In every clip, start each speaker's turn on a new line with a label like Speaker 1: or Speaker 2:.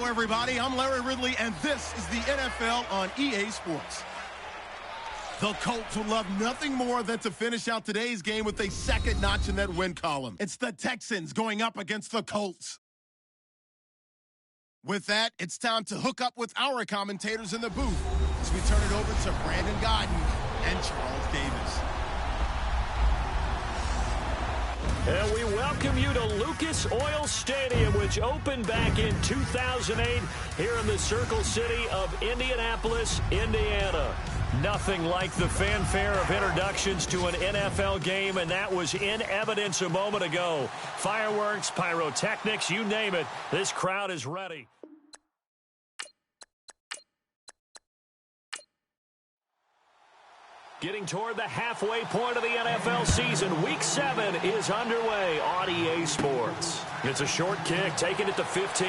Speaker 1: everybody. I'm Larry Ridley, and this is the NFL on EA Sports. The Colts would love nothing more than to finish out today's game with a second notch in that win column. It's the Texans going up against the Colts. With that, it's time to hook up with our commentators in the booth as we turn it over to Brandon Godden and Charles Davis.
Speaker 2: And we welcome you to Lucas Oil Stadium, which opened back in 2008 here in the Circle City of Indianapolis, Indiana. Nothing like the fanfare of introductions to an NFL game, and that was in evidence a moment ago. Fireworks, pyrotechnics, you name it, this crowd is ready. Getting toward the halfway point of the NFL season, Week 7 is underway on EA Sports. It's a short kick, taking it to 15.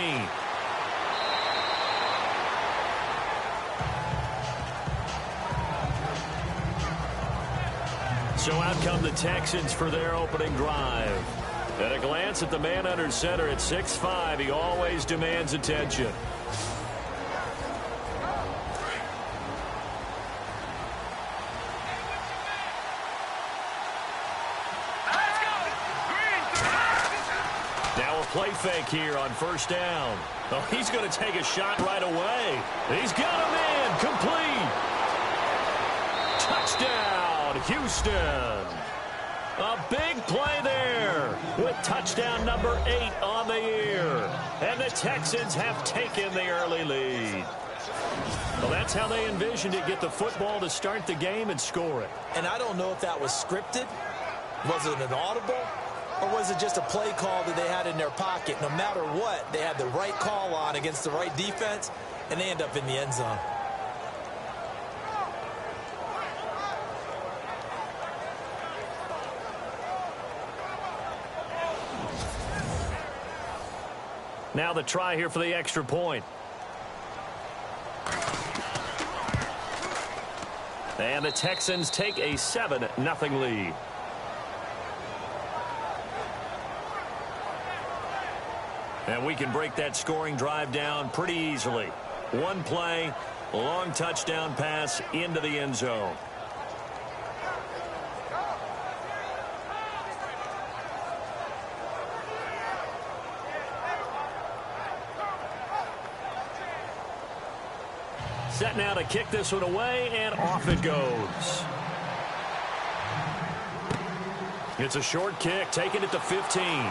Speaker 2: So out come the Texans for their opening drive. At a glance at the man under center at 6'5", he always demands attention. Play fake here on first down. Oh, he's going to take a shot right away. He's got him in. Complete. Touchdown, Houston. A big play there with touchdown number 8 on the year. And the Texans have taken the early lead. Well, that's how they envisioned it. Get the football to start the game and score it.
Speaker 3: And I don't know if that was scripted. Was it an audible? Or was it just a play call that they had in their pocket? No matter what, they had the right call on against the right defense, and they end up in the end zone.
Speaker 2: Now the try here for the extra point. And the Texans take a 7-0 lead. And we can break that scoring drive down pretty easily. One play, long touchdown pass into the end zone. Set now to kick this one away, and off it goes. It's a short kick, taking it to 15.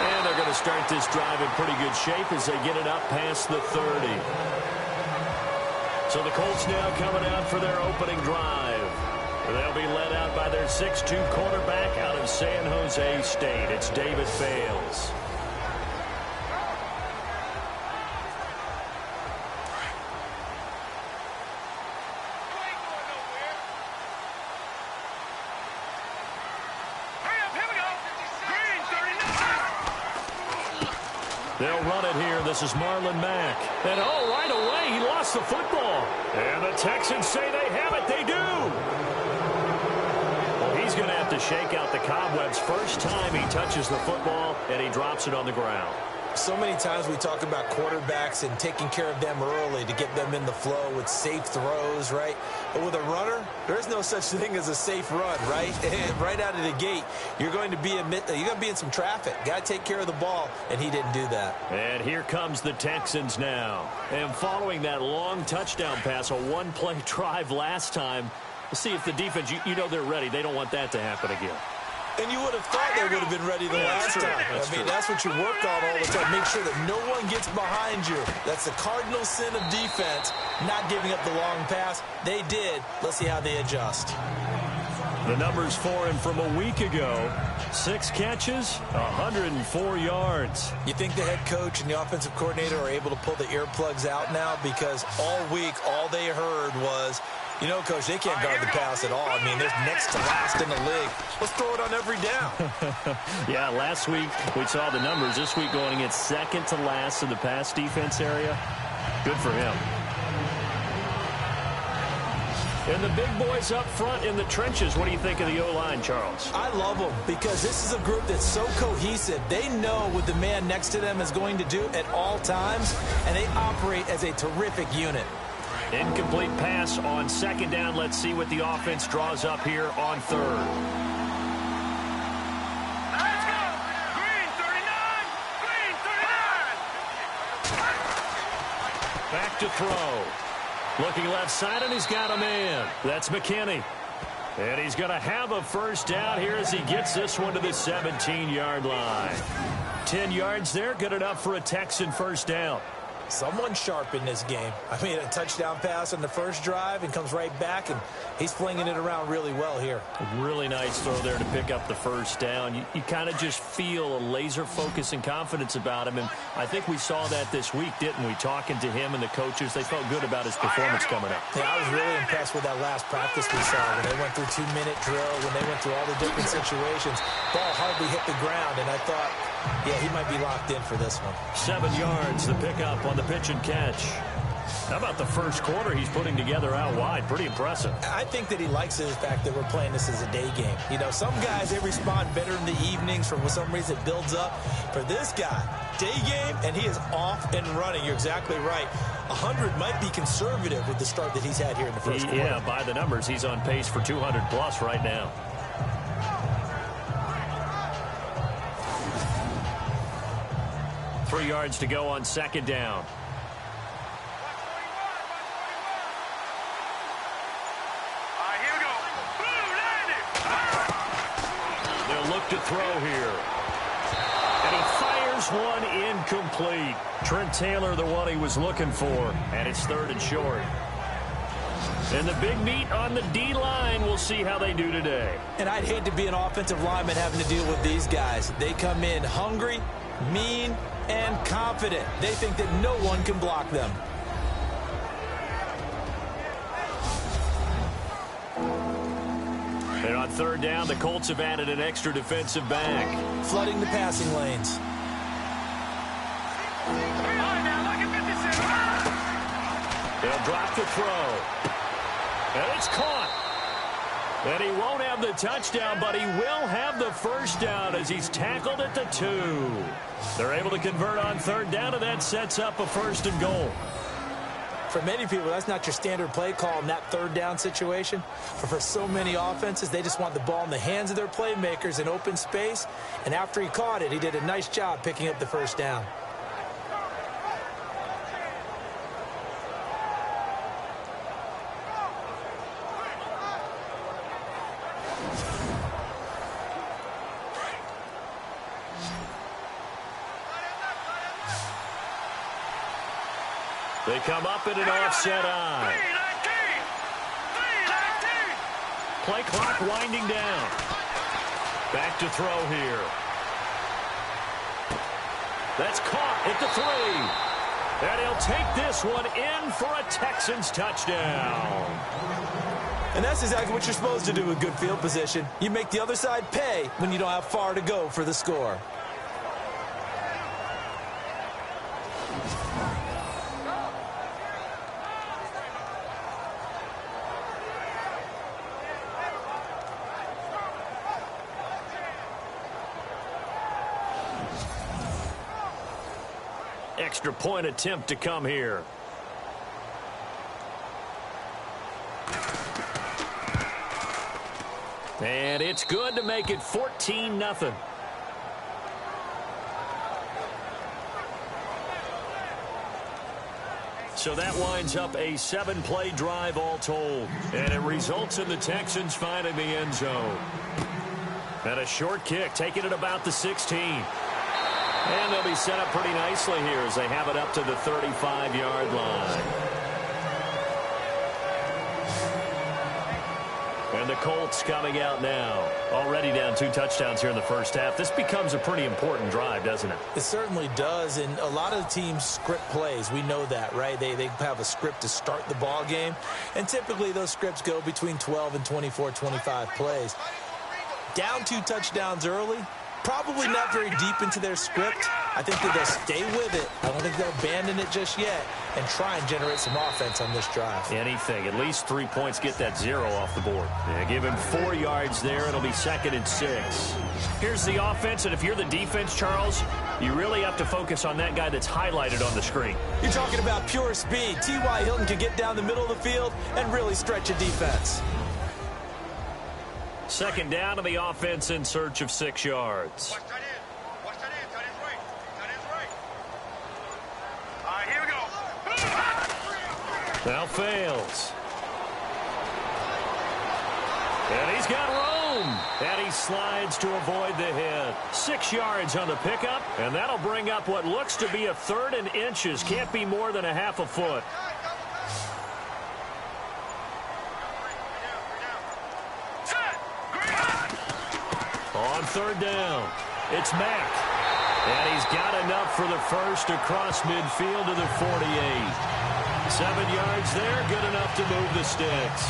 Speaker 2: And they're going to start this drive in pretty good shape as they get it up past the 30. So the Colts now coming out for their opening drive. They'll be led out by their 6'2" quarterback out of San Jose State. It's David Fales. They'll run it here. This is Marlon Mack. And, oh, right away, he lost the football. And the Texans say they have it. They do. Well, he's going to have to shake out the cobwebs first time he touches the football, and he drops it on the ground.
Speaker 3: So many times we talk about quarterbacks and taking care of them early to get them in the flow with safe throws, right? But with a runner, there's no such thing as a safe run, right? Right out of the gate, you're going to be in some traffic. Got to take care of the ball, and he didn't do that.
Speaker 2: And here comes the Texans now. And following that long touchdown pass, a one-play drive last time, we'll see if the defense, you know they're ready. They don't want that to happen again.
Speaker 3: And you would have thought they would have been ready the last time. That's what you work on all the time. Make sure that no one gets behind you. That's the cardinal sin of defense, not giving up the long pass. They did. Let's see how they adjust.
Speaker 2: The numbers for him from a week ago. 6 catches, 104 yards.
Speaker 3: You think the head coach and the offensive coordinator are able to pull the earplugs out now? Because all week, all they heard was, you know, Coach, they can't guard the pass at all. I mean, they're next to last in the league. Let's throw it on every down.
Speaker 2: Yeah, last week we saw the numbers. This week going against second to last in the pass defense area. Good for him. And the big boys up front in the trenches, what do you think of the O-line, Charles?
Speaker 3: I love them because this is a group that's so cohesive. They know what the man next to them is going to do at all times, and they operate as a terrific unit.
Speaker 2: Incomplete pass on second down. Let's see what the offense draws up here on third.
Speaker 4: Let's go! Green 39! Green 39!
Speaker 2: Back to throw. Looking left side, and he's got a man. That's McKinney. And he's going to have a first down here as he gets this one to the 17-yard line. 10 yards there, good enough for a Texan first down.
Speaker 3: Someone sharp in this game. I mean, a touchdown pass on the first drive and comes right back, and he's flinging it around really well here.
Speaker 2: A really nice throw there to pick up the first down. You kind of just feel a laser focus and confidence about him, and I think we saw that this week, didn't we? Talking to him and the coaches, they felt good about his performance coming up.
Speaker 3: Yeah, I was really impressed with that last practice we saw when they went through 2-minute drill, when they went through all the different situations. Ball hardly hit the ground, and I thought, yeah, he might be locked in for this one.
Speaker 2: 7 yards, the pickup on the pitch and catch. How about the first quarter he's putting together out wide? Pretty impressive.
Speaker 3: I think that he likes the fact that we're playing this as a day game. You know, some guys, they respond better in the evenings for some reason it builds up. For this guy, day game, and he is off and running. You're exactly right. 100 might be conservative with the start that he's had here in the first quarter.
Speaker 2: Yeah, by the numbers, he's on pace for 200+ right now. Three yards to go on second down.
Speaker 4: Here we go. Blue landed.
Speaker 2: They'll look to throw here. And he fires one incomplete. Trent Taylor, the one he was looking for. And it's third and short. And the big meat on the D-line, we'll see how they do today.
Speaker 3: And I'd hate to be an offensive lineman having to deal with these guys. They come in hungry, mean, and confident. They think that no one can block them.
Speaker 2: And on third down, the Colts have added an extra defensive back.
Speaker 3: Flooding the passing lanes.
Speaker 2: They'll drop the throw. And it's caught. And he won't have the touchdown, but he will have the first down as he's tackled at the 2. They're able to convert on third down, and that sets up a first and goal.
Speaker 3: For many people, that's not your standard play call in that third down situation. But for so many offenses, they just want the ball in the hands of their playmakers in open space. And after he caught it, he did a nice job picking up the first down.
Speaker 2: They come up in an offset eye. Play clock winding down. Back to throw here. That's caught at the 3. And he'll take this one in for a Texans touchdown.
Speaker 3: And that's exactly what you're supposed to do with good field position. You make the other side pay when you don't have far to go for the score.
Speaker 2: Extra point attempt to come here. And it's good to make it 14-0. So that winds up a 7-play drive all told. And it results in the Texans finding the end zone. And a short kick, taking it about the 16. And they'll be set up pretty nicely here as they have it up to the 35-yard line. And the Colts coming out now. Already down 2 touchdowns here in the first half. This becomes a pretty important drive, doesn't it?
Speaker 3: It certainly does, and a lot of teams script plays. We know that, right? They have a script to start the ball game, and typically those scripts go between 12 and 24, 25 plays. Down 2 touchdowns early, probably not very deep into their script, I think that they'll stay with it. I don't think they'll abandon it just yet and try and generate some offense on this drive.
Speaker 2: Anything. At least 3 points, get that 0 off the board. Yeah, give him 4 yards there. It'll be 2nd and 6. Here's the offense, and if you're the defense, Charles, you really have to focus on that guy that's highlighted on the screen.
Speaker 3: You're talking about pure speed. T.Y. Hilton can get down the middle of the field and really stretch a defense.
Speaker 2: 2nd down to the offense in search of 6 yards.
Speaker 4: Watch that in. Watch that in. Tight end's right. Tight end's right. All right, here we go.
Speaker 2: Now fails. And he's got room. And he slides to avoid the hit. 6 yards on the pickup, and that'll bring up what looks to be a 3rd and inches. Can't be more than a half a foot. On 3rd down, it's Mack. And he's got enough for the first across midfield to the 48. 7 yards there, good enough to move the sticks.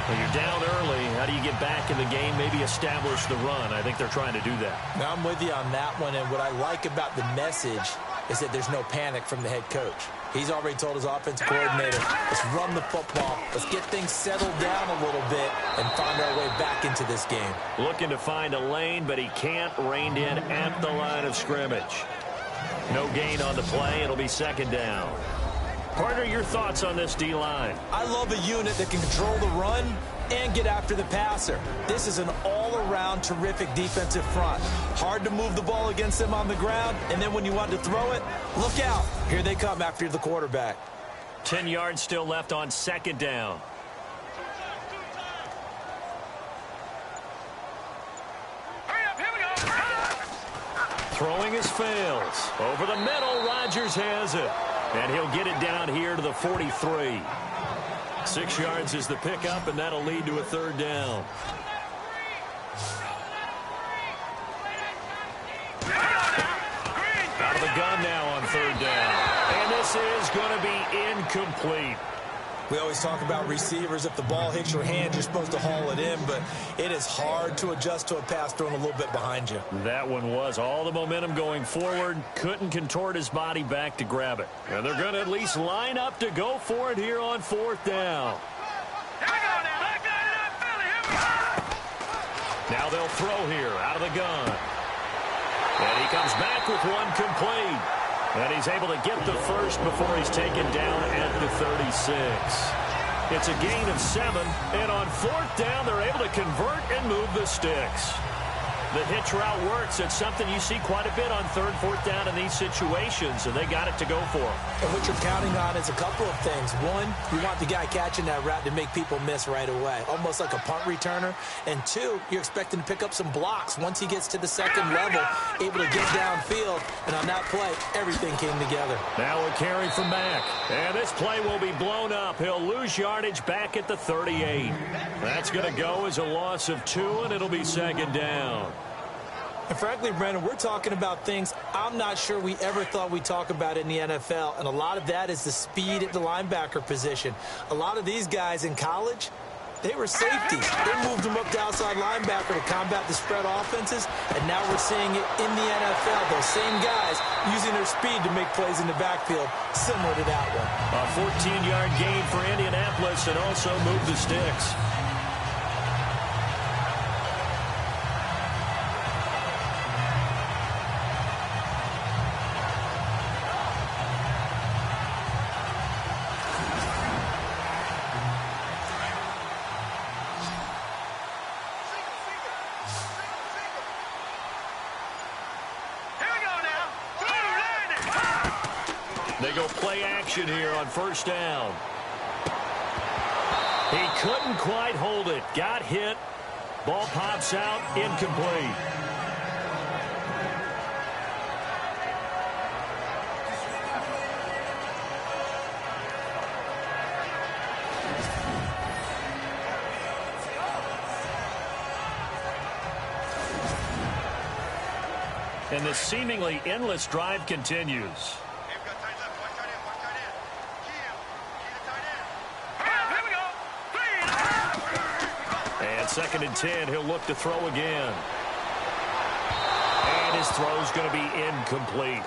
Speaker 2: When you're down early, how do you get back in the game, maybe establish the run? I think they're trying to do that.
Speaker 3: Now, I'm with you on that one, and what I like about the message is that there's no panic from the head coach. He's already told his offensive coordinator, let's run the football, let's get things settled down a little bit and find our way back into this game.
Speaker 2: Looking to find a lane, but he can't. Reined in at the line of scrimmage. No gain on the play. It'll be 2nd down. Partner, your thoughts on this D-line?
Speaker 3: I love a unit that can control the run and get after the passer. This is an all-around terrific defensive front. Hard to move the ball against them on the ground, and then when you want to throw it, look out. Here they come after the quarterback.
Speaker 2: 10 yards still left on 2nd down.
Speaker 4: Hurry up, here we go.
Speaker 2: Throwing his fails. Over the middle, Rodgers has it. And he'll get it down here to the 43. 6 yards is the pickup, and that'll lead to a 3rd down. Out of the gun now on 3rd down. And this is going to be incomplete.
Speaker 3: We always talk about receivers. If the ball hits your hand, you're supposed to haul it in, but it is hard to adjust to a pass thrown a little bit behind you.
Speaker 2: That one was all the momentum going forward. Couldn't contort his body back to grab it. And they're going to at least line up to go for it here on 4th down.
Speaker 4: Here we go now. Back line it up, Philly. Here we go.
Speaker 2: Now they'll throw here out of the gun. And he comes back with one complete. And he's able to get the first before he's taken down at the 36. It's a gain of 7, and on 4th down, they're able to convert and move the sticks. The hitch route works. It's something you see quite a bit on 3rd, 4th down in these situations, and they got it to go for them.
Speaker 3: And what you're counting on is a couple of things. One, you want the guy catching that route to make people miss right away, almost like a punt returner. And 2, you're expecting to pick up some blocks once he gets to the 2nd level, able to get downfield. And on that play, everything came together.
Speaker 2: Now a carry from Mack. And this play will be blown up. He'll lose yardage back at the 38. That's going to go as a loss of 2, and it'll be 2nd down.
Speaker 3: And frankly, Brendan, we're talking about things I'm not sure we ever thought we'd talk about in the NFL. And a lot of that is the speed at the linebacker position. A lot of these guys in college, they were safeties. They moved them up to outside linebacker to combat the spread offenses. And now we're seeing it in the NFL. Those same guys using their speed to make plays in the backfield, similar to that one.
Speaker 2: A 14-yard gain for Indianapolis and also move the sticks. They go play action here on 1st down. He couldn't quite hold it. Got hit. Ball pops out. Incomplete. And the seemingly endless drive continues. And 2nd and 10, he'll look to throw again. And his throw's going to be incomplete.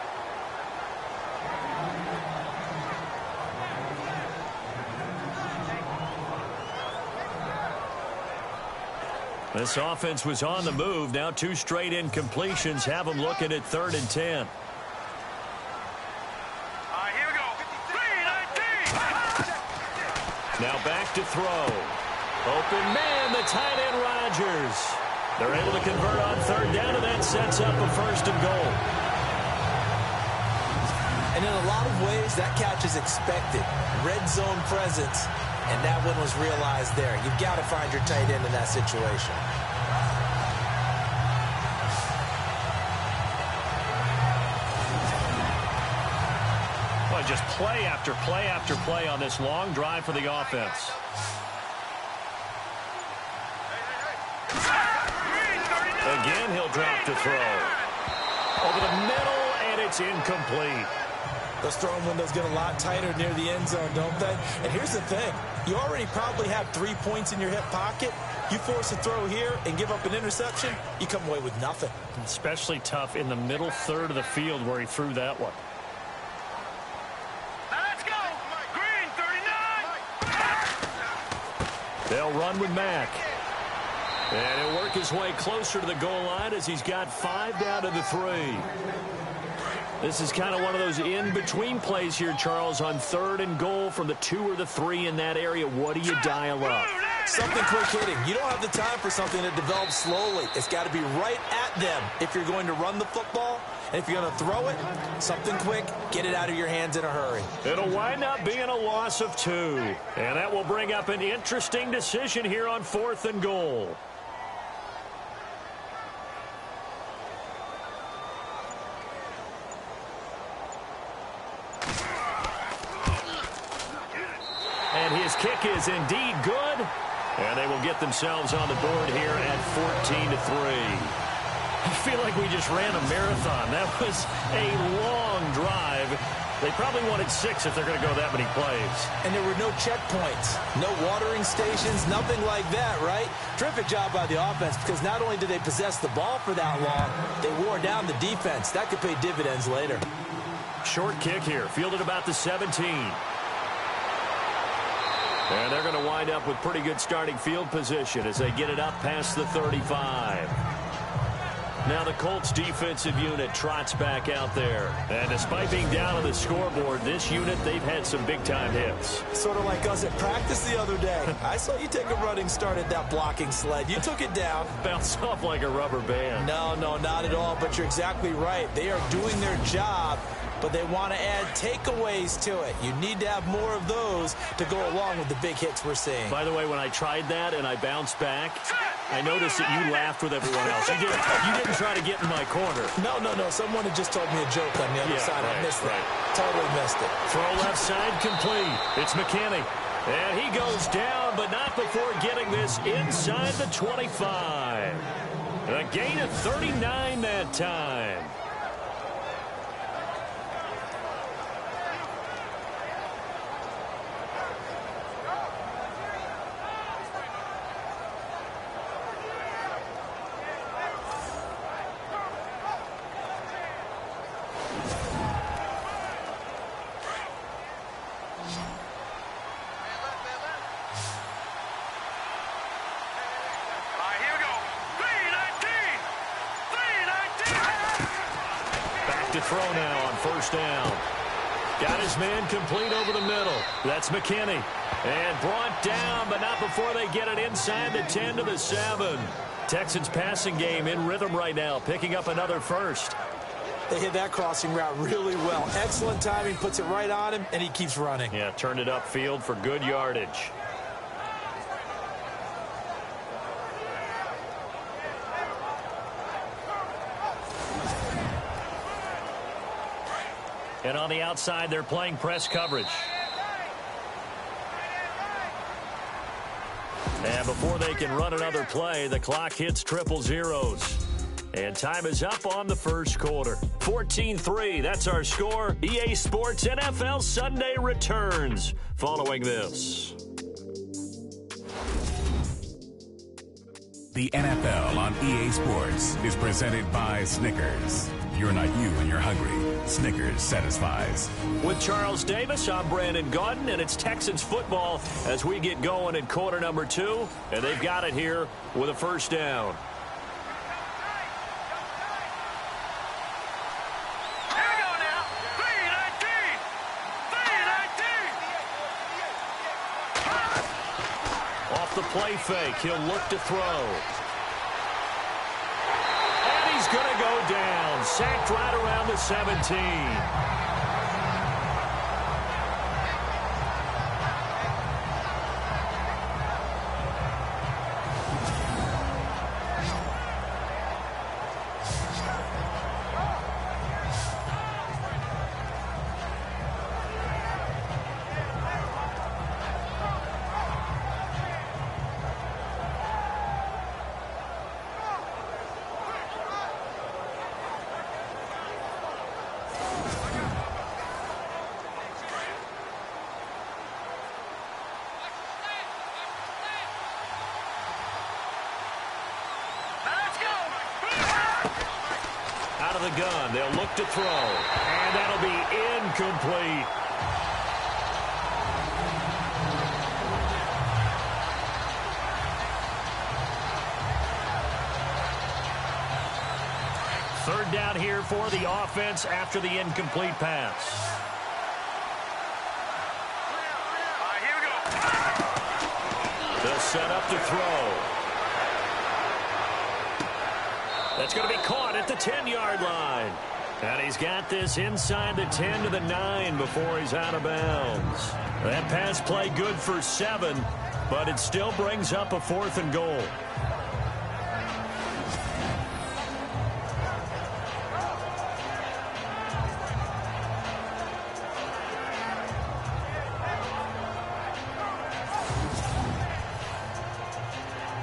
Speaker 2: This offense was on the move. Now 2 straight incompletions have them looking at 3rd and 10.
Speaker 4: Here we go. 3-19.
Speaker 2: Now back to throw. Open man, the tight end Rodgers. They're able to convert on 3rd down, and that sets up a 1st and goal.
Speaker 3: And in a lot of ways, that catch is expected. Red zone presence. And that one was realized there. You've got to find your tight end in that situation.
Speaker 2: Well, just play after play after play on this long drive for the offense. Again, he'll drop to throw. Over the middle, and it's incomplete.
Speaker 3: Those throwing windows get a lot tighter near the end zone, don't they? And here's the thing. You already probably have 3 points in your hip pocket. You force a throw here and give up an interception, you come away with nothing.
Speaker 2: Especially tough in the middle 3rd of the field where he threw that one.
Speaker 4: Now let's go. Green, 39.
Speaker 2: They'll run with Mack. And he'll work his way closer to the goal line as he's got 5 down to the 3. This is kind of one of those in-between plays here, Charles, on 3rd and goal from the 2 or the 3 in that area. What do you dial up?
Speaker 3: Something quick hitting. You don't have the time for something that develops slowly. It's got to be right at them if you're going to run the football. And if you're going to throw it, something quick, get it out of your hands in a hurry.
Speaker 2: It'll wind up being a loss of 2. And that will bring up an interesting decision here on 4th and goal. And his kick is indeed good. And they will get themselves on the board here at 14-3. I feel like we just ran a marathon. That was a long drive. They probably wanted 6 if they're going to go that many plays.
Speaker 3: And there were no checkpoints, no watering stations, nothing like that, right? Terrific job by the offense because not only did they possess the ball for that long, they wore down the defense. That could pay dividends later.
Speaker 2: Short kick here, fielded about the 17. And they're going to wind up with pretty good starting field position as they get it up past the 35. Now the Colts defensive unit trots back out there. And despite being down on the scoreboard, this unit, they've had some big-time hits.
Speaker 3: Sort of like us at practice the other day. I saw you take a running start at that blocking sled. You took it down.
Speaker 2: Bounced off like a rubber band.
Speaker 3: No, not at all, but you're exactly right. They are doing their job, but they want to add takeaways to it. You need to have more of those to go along with the big hits we're seeing.
Speaker 2: By the way, when I tried that and I bounced back, I noticed that you laughed with everyone else. You didn't try to get in my corner.
Speaker 3: No. Someone had just told me a joke on the other side.
Speaker 2: Right,
Speaker 3: I missed that. Totally missed it.
Speaker 2: Throw left side complete. It's McKinney. And he goes down, but not before getting this inside the 25. A gain of 39 that time. To throw now on 1st down. Got his man complete over the middle. That's McKinney. And brought down, but not before they get it inside the 10 to the 7. Texans passing game in rhythm right now, picking up another 1st.
Speaker 3: They hit that crossing route really well. Excellent timing, puts it right on him, and he keeps running.
Speaker 2: Yeah, turned it upfield for good yardage. And on the outside, they're playing press coverage. And before they can run another play, the clock hits triple zeros. And time is up on the 1st quarter. 14-3, that's our score. EA Sports NFL Sunday returns following this.
Speaker 5: The NFL on EA Sports is presented by Snickers. You're not you when you're hungry. Snickers satisfies.
Speaker 2: With Charles Davis, I'm Brandon Gaudin, and it's Texans football as we get going in quarter number 2, and they've got it here with a first down. Off the play fake, he'll look to throw. And he's going to go down. Sacked right around the 17. Out of the gun, they'll look to throw, and that'll be incomplete. Third down here for the offense after the incomplete pass.
Speaker 4: Here we go.
Speaker 2: They'll set up to throw. That's going to be caught at the 10-yard line. And he's got this inside the 10 to the 9 before he's out of bounds. That pass play good for 7, but it still brings up a 4th and goal.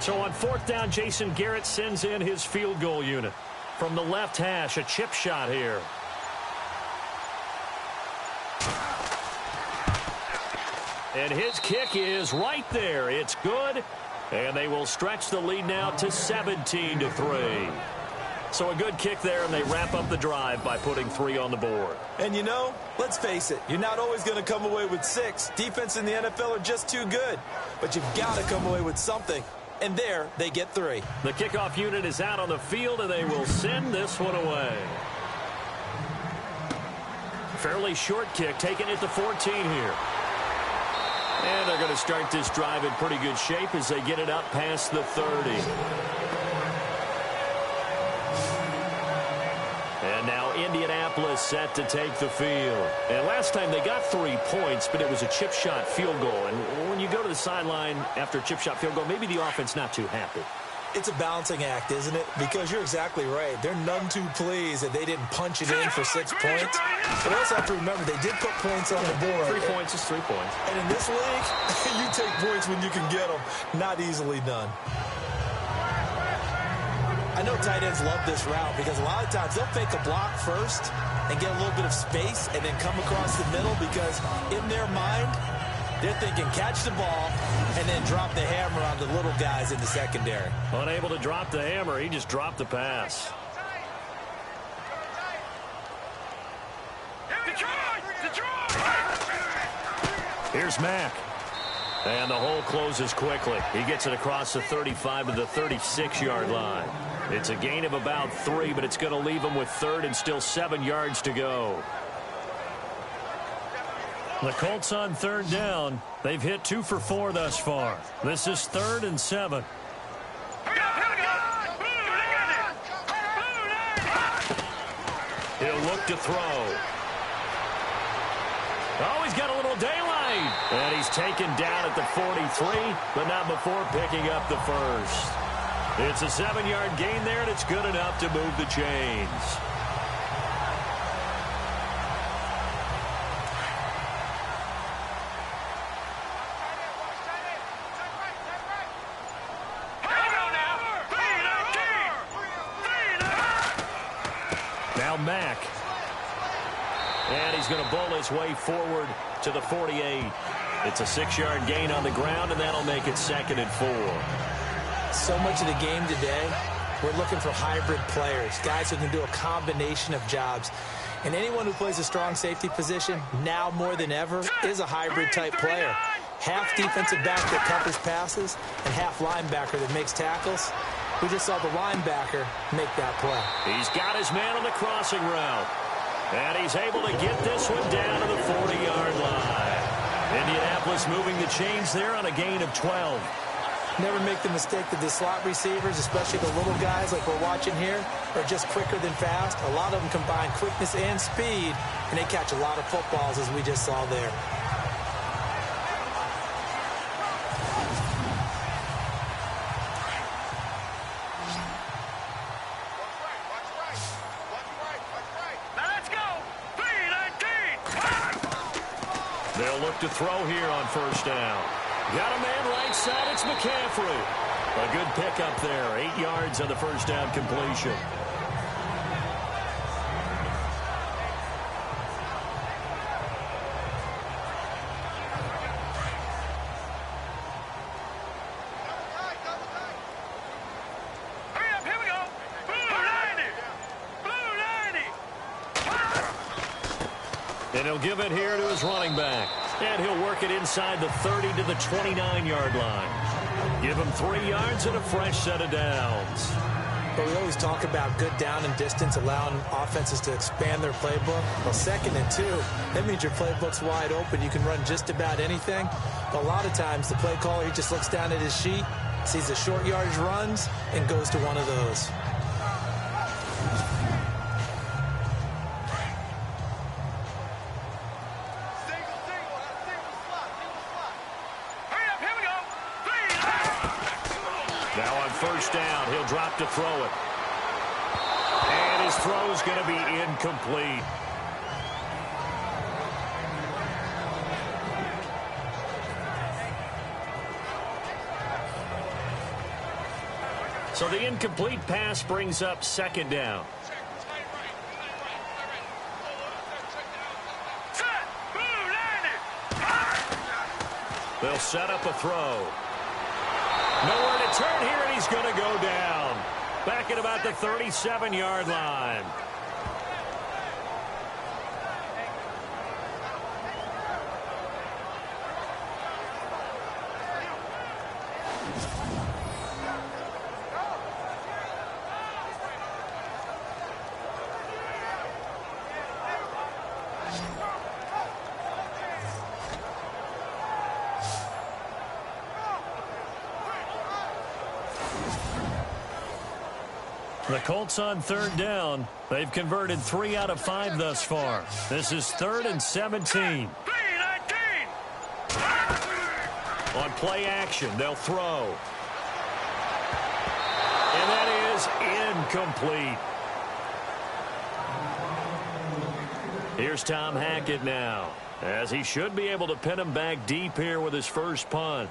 Speaker 2: So on 4th down, Jason Garrett sends in his field goal unit. From the left hash, a chip shot here. And his kick is right there. It's good. And they will stretch the lead now to 17-3. So a good kick there, and they wrap up the drive by putting 3 on the board.
Speaker 3: And you know, let's face it, you're not always going to come away with 6. Defense in the NFL are just too good. But you've got to come away with something. And there, they get 3.
Speaker 2: The kickoff unit is out on the field, and they will send this one away. Fairly short kick, taken at the 14 here. And they're going to start this drive in pretty good shape as they get it up past the 30. And now Indianapolis set to take the field. And last time they got 3 points, but it was a chip shot field goal. And when you go to the sideline after a chip shot field goal, maybe the offense not too happy.
Speaker 3: It's a balancing act, isn't it? Because you're exactly right. They're none too pleased that they didn't punch it in for 6 points. But also have to remember, they did put points on the board.
Speaker 2: 3 points is 3 points.
Speaker 3: And in this league, you take points when you can get them. Not easily done. I know tight ends love this route because a lot of times they'll fake a block first and get a little bit of space and then come across the middle because in their mind, they're thinking catch the ball and then drop the hammer on the little guys in the secondary.
Speaker 2: Unable to drop the hammer, he just dropped the pass. Here's Mack. And the hole closes quickly. He gets it across the 35 to the 36-yard line. It's a gain of about 3, but it's going to leave him with 3rd and still 7 yards to go. The Colts on 3rd down. They've hit 2 for 4 thus far. This is 3rd and 7. He'll look to throw. Oh, he's got a little daylight. And he's taken down at the 43, but not before picking up the first. It's a 7-yard gain there, and it's good enough to move the chains. Now Mack. And he's going to bowl his way forward to the 48. It's a 6-yard gain on the ground, and that'll make it 2nd and 4.
Speaker 3: So much of the game today, we're looking for hybrid players, guys who can do a combination of jobs. And anyone who plays a strong safety position, now more than ever, is a hybrid-type player. Half defensive back that covers passes and half linebacker that makes tackles. We just saw the linebacker make that play.
Speaker 2: He's got his man on the crossing route. And he's able to get this one down to the 40-yard line. Indianapolis moving the chains there on a gain of 12.
Speaker 3: Never make the mistake that the slot receivers, especially the little guys like we're watching here, are just quicker than fast. A lot of them combine quickness and speed, and they catch a lot of footballs, as we just saw there.
Speaker 2: They'll look to throw here on first down. Got a man right side. It's McCaffrey. A good pickup there. 8 yards on the first down completion.
Speaker 4: Hurry up, here we go. Blue 90.
Speaker 2: And he'll give it here to his running back. And he'll work it inside the 30 to the 29-yard line. Give him 3 yards and a fresh set of downs.
Speaker 3: But we always talk about good down and distance, allowing offenses to expand their playbook. Well, 2nd and 2, that means your playbook's wide open. You can run just about anything. But a lot of times, the play caller, he just looks down at his sheet, sees the short yardage runs, and goes to one of those.
Speaker 2: First down, he'll drop to throw it. And his throw's going to be incomplete. So the incomplete pass brings up 2nd down. They'll set up a throw. Nowhere to turn here, and he's going to go down. Back at about the 37-yard line. The Colts on 3rd down. They've converted 3 out of 5 thus far. This is 3rd and 17. On play action, they'll throw. And that is incomplete. Here's Tom Hackett now, as he should be able to pin him back deep here with his first punt.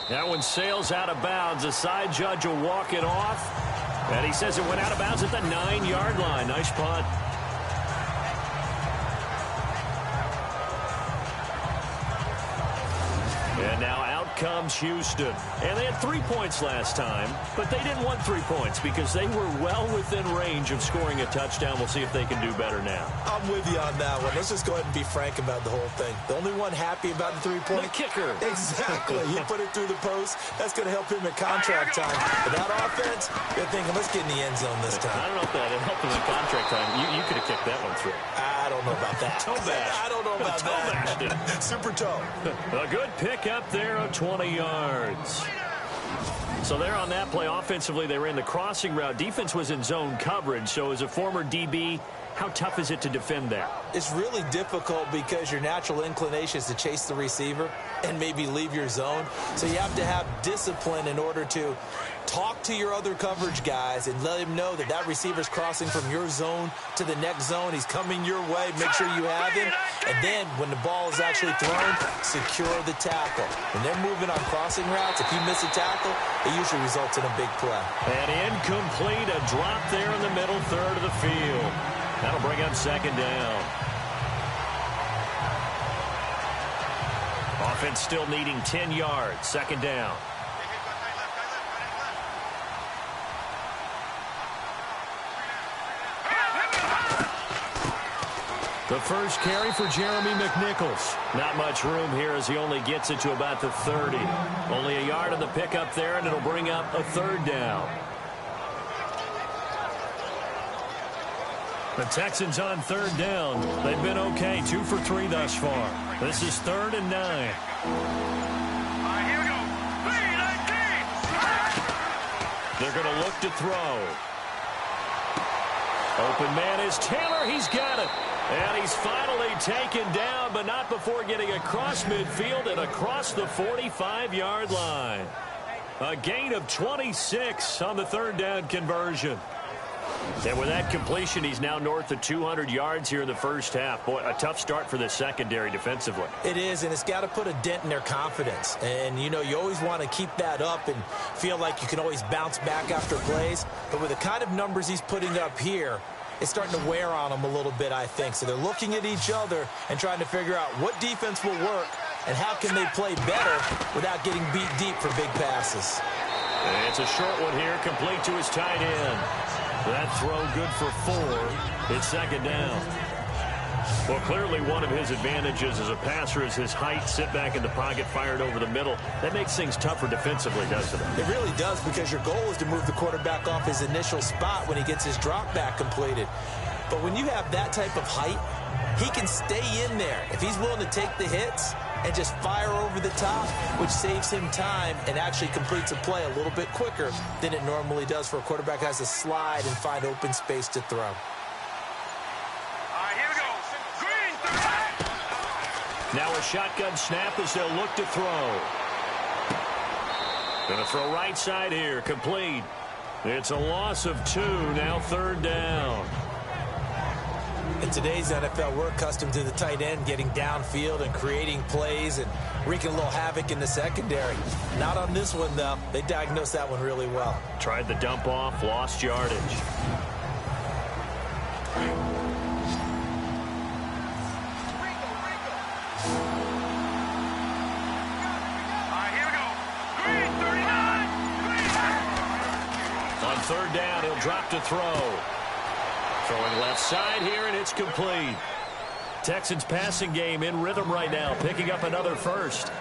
Speaker 2: That one sails out of bounds. The side judge will walk it off. And he says it went out of bounds at the 9-yard line. Nice punt. And now out comes Houston. And they had 3 points last time, but they didn't want 3 points because they were well within range of scoring a touchdown. We'll see if they can do better now.
Speaker 3: I'm with you on that one. Let's just go ahead and be frank about the whole thing. The only one happy about the 3-point.
Speaker 2: The kicker.
Speaker 3: Exactly. He put it through the post. That's going to help him at contract time. But that offense, they're thinking, let's get in the end zone this time.
Speaker 2: I don't know if that helped him at contract time. You could have kicked that one through.
Speaker 3: I don't know about that.
Speaker 2: Toe bash.
Speaker 3: I don't know about that.
Speaker 2: Toe bashed it.
Speaker 3: Super toe.
Speaker 2: A good pick up there of 20 yards. So there on that play, offensively, they ran the crossing route. Defense was in zone coverage. So as a former DB, how tough is it to defend that?
Speaker 3: It's really difficult because your natural inclination is to chase the receiver and maybe leave your zone. So you have to have discipline in order to talk to your other coverage guys and let him know that that receiver's crossing from your zone to the next zone. He's coming your way. Make sure you have him. And then when the ball is actually thrown, secure the tackle. When they're moving on crossing routes, if you miss a tackle, it usually results in a big play.
Speaker 2: And incomplete, a drop there in the middle third of the field. That'll bring up 2nd down. Defense still needing 10 yards. Second down. The first carry for Jeremy McNichols. Not much room here as he only gets it to about the 30. Only a yard on the pickup there, and it'll bring up a third down. The Texans on third down. They've been okay, 2 for 3 thus far. This is 3rd and 9.
Speaker 4: Here we go. 3-19.
Speaker 2: They're going to look to throw. Open man is Taylor. He's got it. And he's finally taken down, but not before getting across midfield and across the 45-yard line. A gain of 26 on the third down conversion. And with that completion, he's now north of 200 yards here in the first half. Boy, a tough start for the secondary defensively.
Speaker 3: It is, and it's got to put a dent in their confidence. And, you know, you always want to keep that up and feel like you can always bounce back after plays. But with the kind of numbers he's putting up here, it's starting to wear on them a little bit, I think. So they're looking at each other and trying to figure out what defense will work and how can they play better without getting beat deep for big passes.
Speaker 2: And it's a short one here, complete to his tight end. That throw good for 4. It's second down. Well, clearly one of his advantages as a passer is his height. Sit back in the pocket, fired over the middle. That makes things tougher defensively, doesn't it?
Speaker 3: It really does, because your goal is to move the quarterback off his initial spot when he gets his drop back completed. But when you have that type of height, he can stay in there if he's willing to take the hits and just fire over the top, which saves him time and actually completes a play a little bit quicker than it normally does for a quarterback who has to slide and find open space to throw.
Speaker 4: Here we go. Green, 30.
Speaker 2: Now a shotgun snap as they'll look to throw. Going to throw right side here, complete. It's a loss of 2, now third down.
Speaker 3: In today's NFL, we're accustomed to the tight end getting downfield and creating plays and wreaking a little havoc in the secondary. Not on this one, though. They diagnosed that one really well.
Speaker 2: Tried the dump off, lost yardage.
Speaker 4: Here we go. Green, 39.
Speaker 2: On third down, he'll drop to throw. Throwing left side here, and it's complete. Texans passing game in rhythm right now, picking up another first.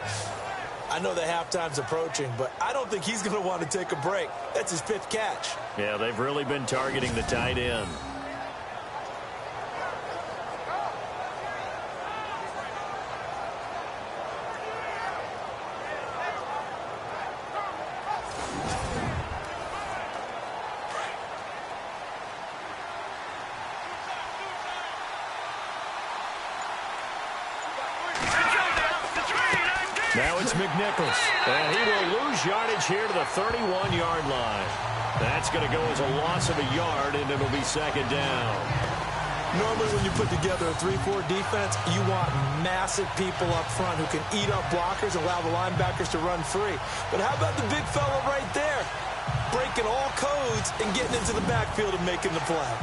Speaker 3: I know the halftime's approaching, but I don't think he's going to want to take a break. That's his 5th catch.
Speaker 2: Yeah, they've really been targeting the tight end. Now it's McNichols, and he will lose yardage here to the 31-yard line. That's going to go as a loss of a yard, and it'll be second down.
Speaker 3: Normally when you put together a 3-4 defense, you want massive people up front who can eat up blockers and allow the linebackers to run free. But how about the big fella right there? Breaking all codes and getting into the backfield and making the play.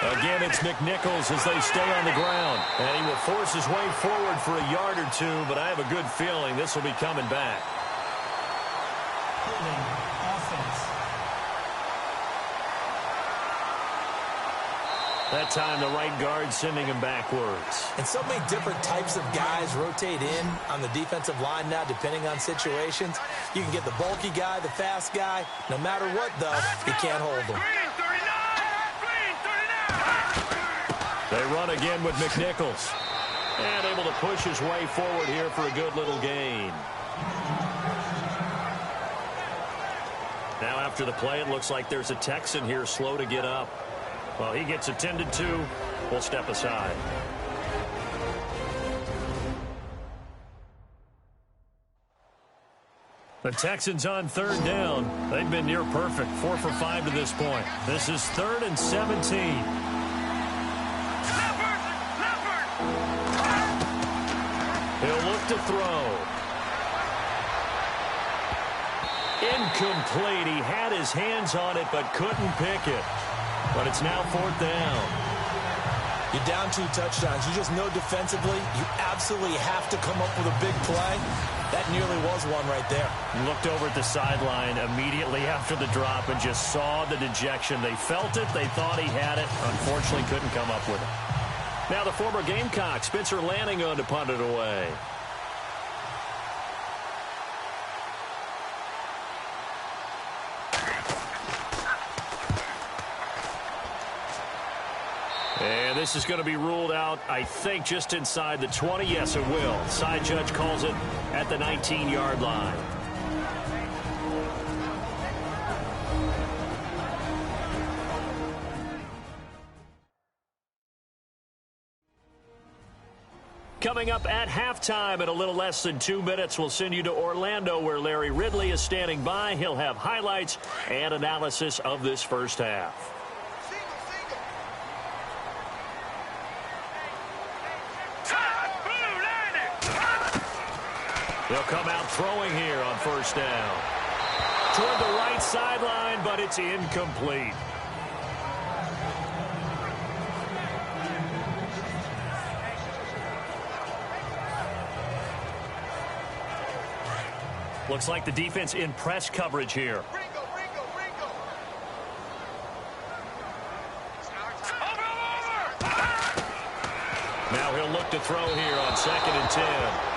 Speaker 2: Again, it's McNichols as they stay on the ground. And he will force his way forward for a yard or 2, but I have a good feeling this will be coming back. That time the right guard sending him backwards.
Speaker 3: And so many different types of guys rotate in on the defensive line now, depending on situations. You can get the bulky guy, the fast guy. No matter what, though, you can't hold them.
Speaker 2: They run again with McNichols. And able to push his way forward here for a good little gain. Now after the play, it looks like there's a Texan here slow to get up. Well, he gets attended to. We'll step aside. The Texans on third down. They've been near perfect. 4 for 5 to this point. This is 3rd and 17. He'll look to throw. Incomplete. He had his hands on it but couldn't pick it. But it's now 4th down.
Speaker 3: You're down 2 touchdowns. You just know defensively you absolutely have to come up with a big play. That nearly was one right there.
Speaker 2: Looked over at the sideline immediately after the drop and just saw the dejection. They felt it. They thought he had it. Unfortunately, couldn't come up with it. Now the former Gamecock, Spencer Lanning, on to punt it away. And this is going to be ruled out, I think, just inside the 20. Yes, it will. Side judge calls it at the 19-yard line. Coming up at halftime in a little less than 2 minutes, we'll send you to Orlando where Larry Ridley is standing by. He'll have highlights and analysis of this first half. They'll come out throwing here on first down. Toward the right sideline, but it's incomplete. Looks like the defense in press coverage here. Now he'll look to throw here on 2nd and 10.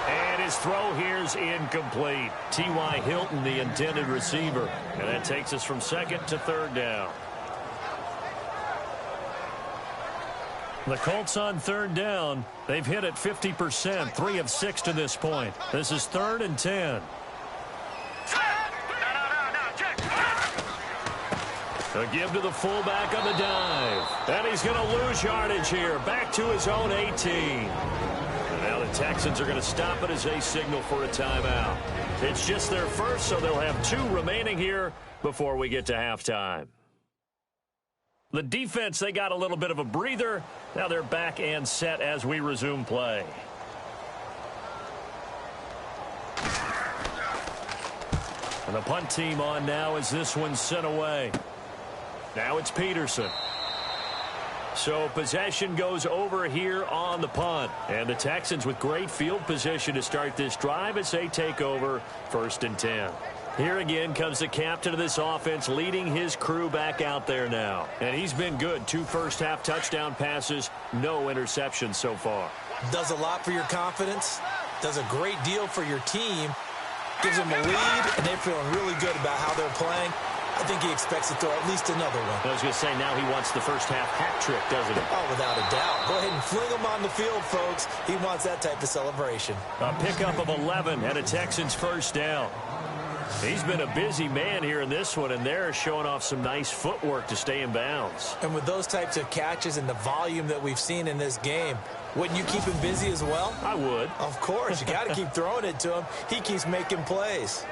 Speaker 2: And his throw here's incomplete. T.Y. Hilton, the intended receiver. And that takes us from 2nd to 3rd down. The Colts on 3rd down. They've hit it 50%, 3 of 6 to this point. This is 3rd and 10. A give to the fullback on the dive. And he's going to lose yardage here. Back to his own 18. And now the Texans are going to stop it as they signal for a timeout. It's just their first, so they'll have 2 remaining here before we get to halftime. The defense, they got a little bit of a breather. Now they're back and set as we resume play. And the punt team on now as this one's sent away. Now it's Peterson. So possession goes over here on the punt. And the Texans with great field position to start this drive as they take over 1st and 10. Here again comes the captain of this offense leading his crew back out there now. And he's been good. 2 first-half touchdown passes, no interceptions so far.
Speaker 3: Does a lot for your confidence. Does a great deal for your team. Gives them a lead, and they're feeling really good about how they're playing. I think he expects to throw at least another one.
Speaker 2: I was going to say, now he wants the first-half hat trick, doesn't he?
Speaker 3: Oh, without a doubt. Go ahead and fling him on the field, folks. He wants that type of celebration.
Speaker 2: A pickup of 11 and a Texans first down. He's been a busy man here in this one, and they're showing off some nice footwork to stay in bounds.
Speaker 3: And with those types of catches and the volume that we've seen in this game, wouldn't you keep him busy as well?
Speaker 2: I would.
Speaker 3: Of course. You got to keep throwing it to him. He keeps making plays.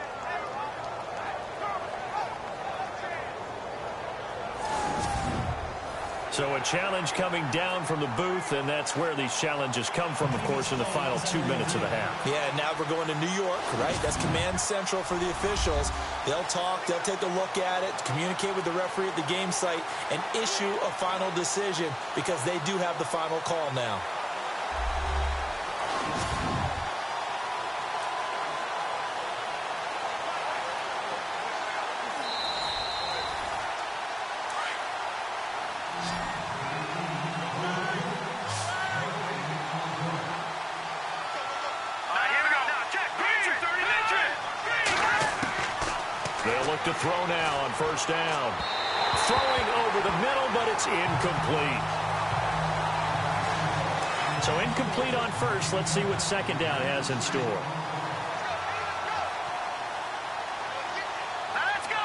Speaker 2: So a challenge coming down from the booth, and that's where these challenges come from, of course, in the final 2 minutes of the half.
Speaker 3: Yeah, now we're going to New York, right? That's command central for the officials. They'll talk, they'll take a look at it, communicate with the referee at the game site, and issue a final decision because they do have the final call now.
Speaker 2: To throw now on first down. Throwing over the middle, but it's incomplete. So incomplete on first. Let's see what second down has in store.
Speaker 4: Now let's go.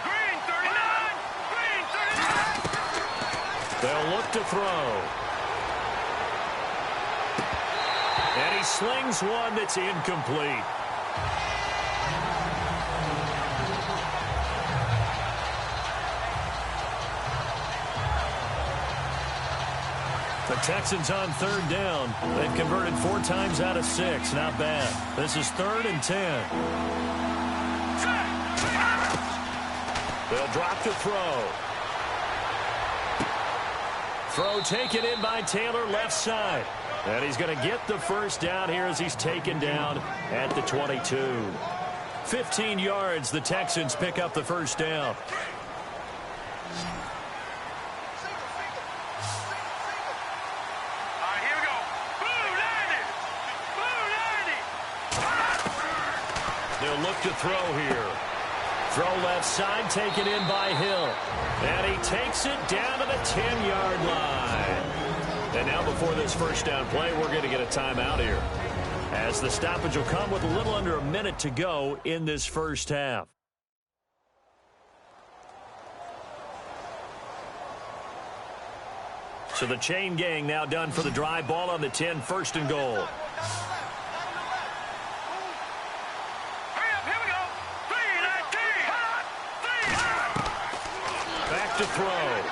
Speaker 4: Green 39. Green 39.
Speaker 2: They'll look to throw. And he slings one that's incomplete. The Texans on third down. They've converted 4 times out of 6. Not bad. This is 3rd and 10. They'll drop to throw. Throw taken in by Taylor left side. And he's going to get the first down here as he's taken down at the 22. 15 yards, the Texans pick up the first down.
Speaker 4: Here we go. Boom, landed.
Speaker 2: They'll look to throw here. Throw left side, taken in by Hill. And he takes it down to the 10-yard line. And now before this first down play, we're going to get a timeout here, as the stoppage will come with a little under a minute to go in this first half. So the chain gang now done for the drive. Ball on the 10, first and goal.
Speaker 4: Hurry up, here we go. 3-19.
Speaker 2: Back to throw.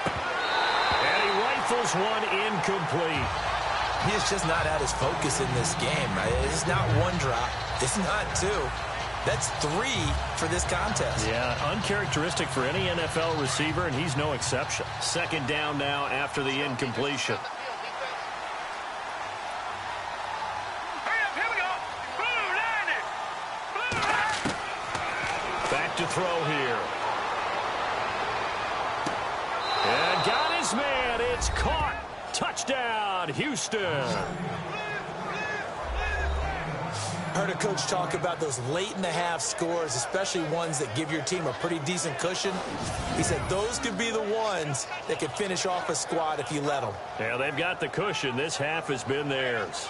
Speaker 2: And he rifles one incomplete.
Speaker 3: He is just not at his focus in this game. It's not one drop. It's not two. That's 3 for this contest.
Speaker 2: Yeah, uncharacteristic for any NFL receiver, and he's no exception. Second down now after the incompletion.
Speaker 4: Hurry up, here we go. Boom, landed.
Speaker 2: Back to throw here. And got his man. It's caught. Touchdown, Houston.
Speaker 3: Heard a coach talk about those late-in-the-half scores, especially ones that give your team a pretty decent cushion. He said those could be the ones that could finish off a squad if you let them.
Speaker 2: Yeah, they've got the cushion. This half has been theirs.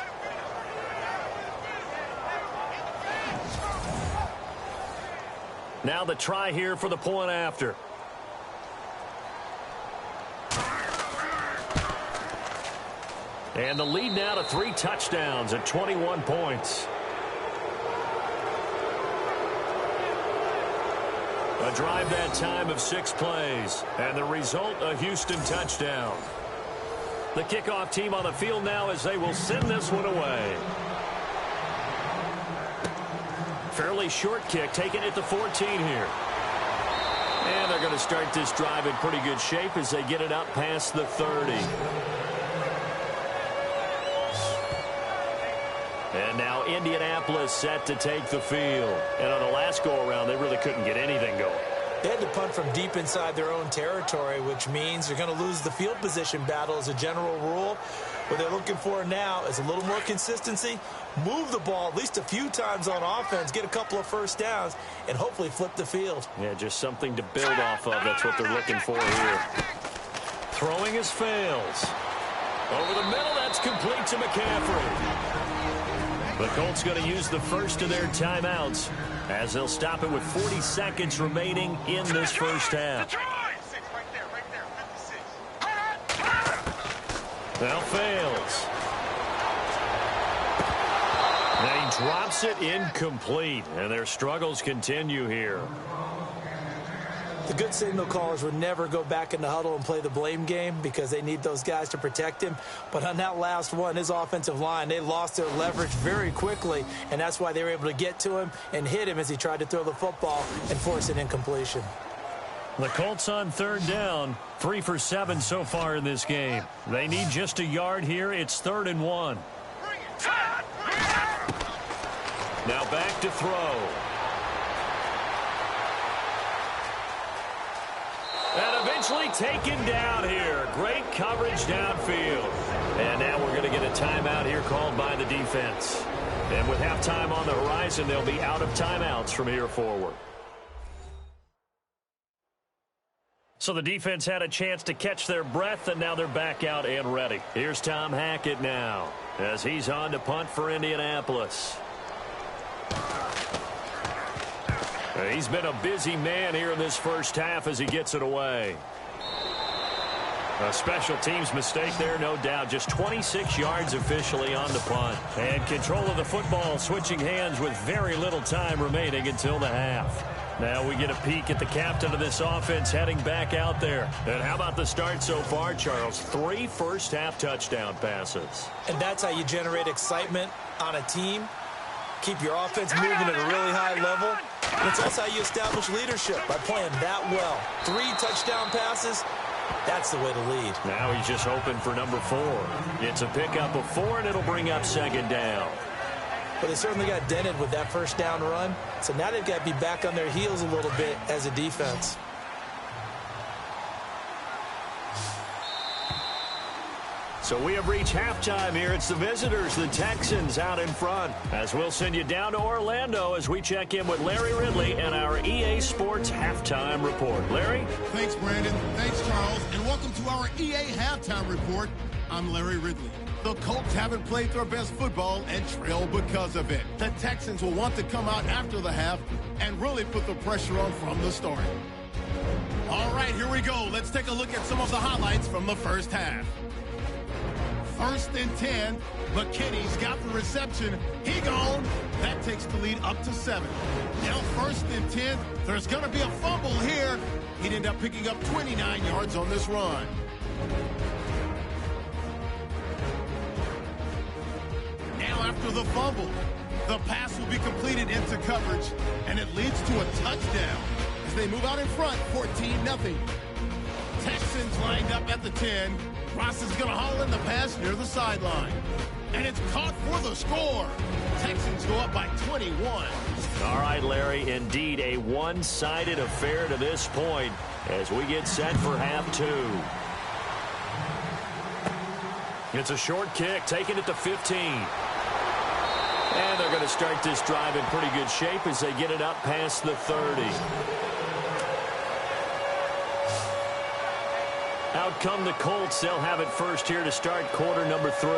Speaker 2: Now the try here for the point after. And the lead now to 3 touchdowns at 21 points. A drive that time of 6 plays. And the result, a Houston touchdown. The kickoff team on the field now as they will send this one away. Fairly short kick, taking it to 14 here. And they're going to start this drive in pretty good shape as they get it up past the 30. And now Indianapolis set to take the field. And on the last go-around, they really couldn't get anything going.
Speaker 3: They had to punt from deep inside their own territory, which means they're going to lose the field position battle as a general rule. What they're looking for now is a little more consistency, move the ball at least a few times on offense, get a couple of first downs, and hopefully flip the field.
Speaker 2: Yeah, just something to build off of. That's what they're looking for here. Throwing his fails. Over the middle, that's complete to McCaffrey. The Colts going to use the first of their timeouts as they'll stop it with 40 seconds remaining in this first half. Now fails. Now he drops it incomplete, and their struggles continue here.
Speaker 3: The good signal callers would never go back in the huddle and play the blame game because they need those guys to protect him. But on that last one, his offensive line, they lost their leverage very quickly, and that's why they were able to get to him and hit him as he tried to throw the football and force an incompletion.
Speaker 2: The Colts on third down, 3 for 7 so far in this game. They need just a yard here. It's 3rd and 1. Now back to throw. And eventually taken down here. Great coverage downfield. And now we're going to get a timeout here called by the defense. And with halftime on the horizon, they'll be out of timeouts from here forward. So the defense had a chance to catch their breath, and now they're back out and ready. Here's Tom Hackett now as he's on to punt for Indianapolis. He's been a busy man here in this first half as he gets it away. A special teams mistake there, no doubt. Just 26 yards officially on the punt. And control of the football switching hands with very little time remaining until the half. Now we get a peek at the captain of this offense heading back out there. And how about the start so far, Charles? 3 first-half touchdown passes.
Speaker 3: And that's how you generate excitement on a team. keep your offense moving at a really high level. And it's also how you establish leadership, by playing that well. 3 touchdown passes, that's the way to lead.
Speaker 2: Now he's just hoping for number 4. It's a pickup of 4, and it'll bring up second down.
Speaker 3: But they certainly got dented with that first down run. So now they've got to be back on their heels a little bit as a defense.
Speaker 2: So we have reached halftime here. It's the visitors, the Texans, out in front. As we'll send you down to Orlando as we check in with Larry Ridley and our EA Sports Halftime Report. Larry?
Speaker 1: Thanks, Brandon. Thanks, Charles. And welcome to our EA Halftime Report. I'm Larry Ridley. The Colts haven't played their best football and trail because of it. The Texans will want to come out after the half and really put the pressure on from the start. All right, here we go. Let's take a look at some of the highlights from the first half. 1st and 10. McKinney's got the reception. He gone. That takes the lead up to 7. Now 1st and 10. There's going to be a fumble here. He'd end up picking up 29 yards on this run. Now after the fumble, the pass will be completed into coverage, and it leads to a touchdown as they move out in front, 14-0. Texans lined up at the 10. Ross is going to haul in the pass near the sideline. And it's caught for the score. Texans go up by 21.
Speaker 2: All right, Larry, indeed a one-sided affair to this point as we get set for half 2. It's a short kick, taking it to 15. And they're going to start this drive in pretty good shape as they get it up past the 30. Out come the Colts. They'll have it first here to start quarter number 3.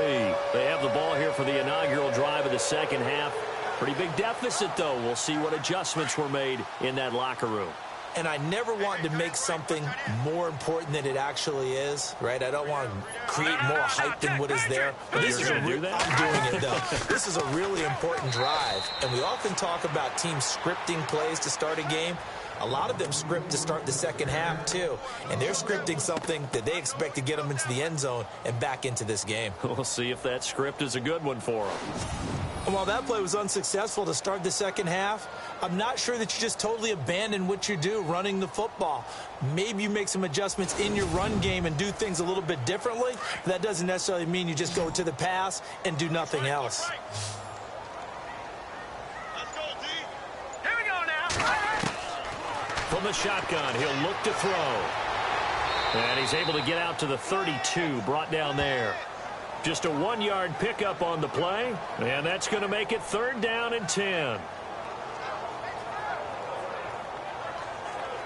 Speaker 2: They have the ball here for the inaugural drive of the second half. Pretty big deficit, though. We'll see what adjustments were made in that locker room.
Speaker 3: And I never want to make something more important than it actually is, right? I don't want to create more hype than what is there. But this is I'm doing it, though. This is a really important drive. And we often talk about teams scripting plays to start a game. A lot of them script to start the second half, too. And they're scripting something that they expect to get them into the end zone and back into this game.
Speaker 2: We'll see if that script is a good one for them.
Speaker 3: And while that play was unsuccessful to start the second half, I'm not sure that you just totally abandon what you do running the football. Maybe you make some adjustments in your run game and do things a little bit differently. But that doesn't necessarily mean you just go to the pass and do nothing else.
Speaker 2: From the shotgun, he'll look to throw. And he's able to get out to the 32, brought down there. Just a 1-yard pickup on the play, and that's going to make it 3rd down and 10.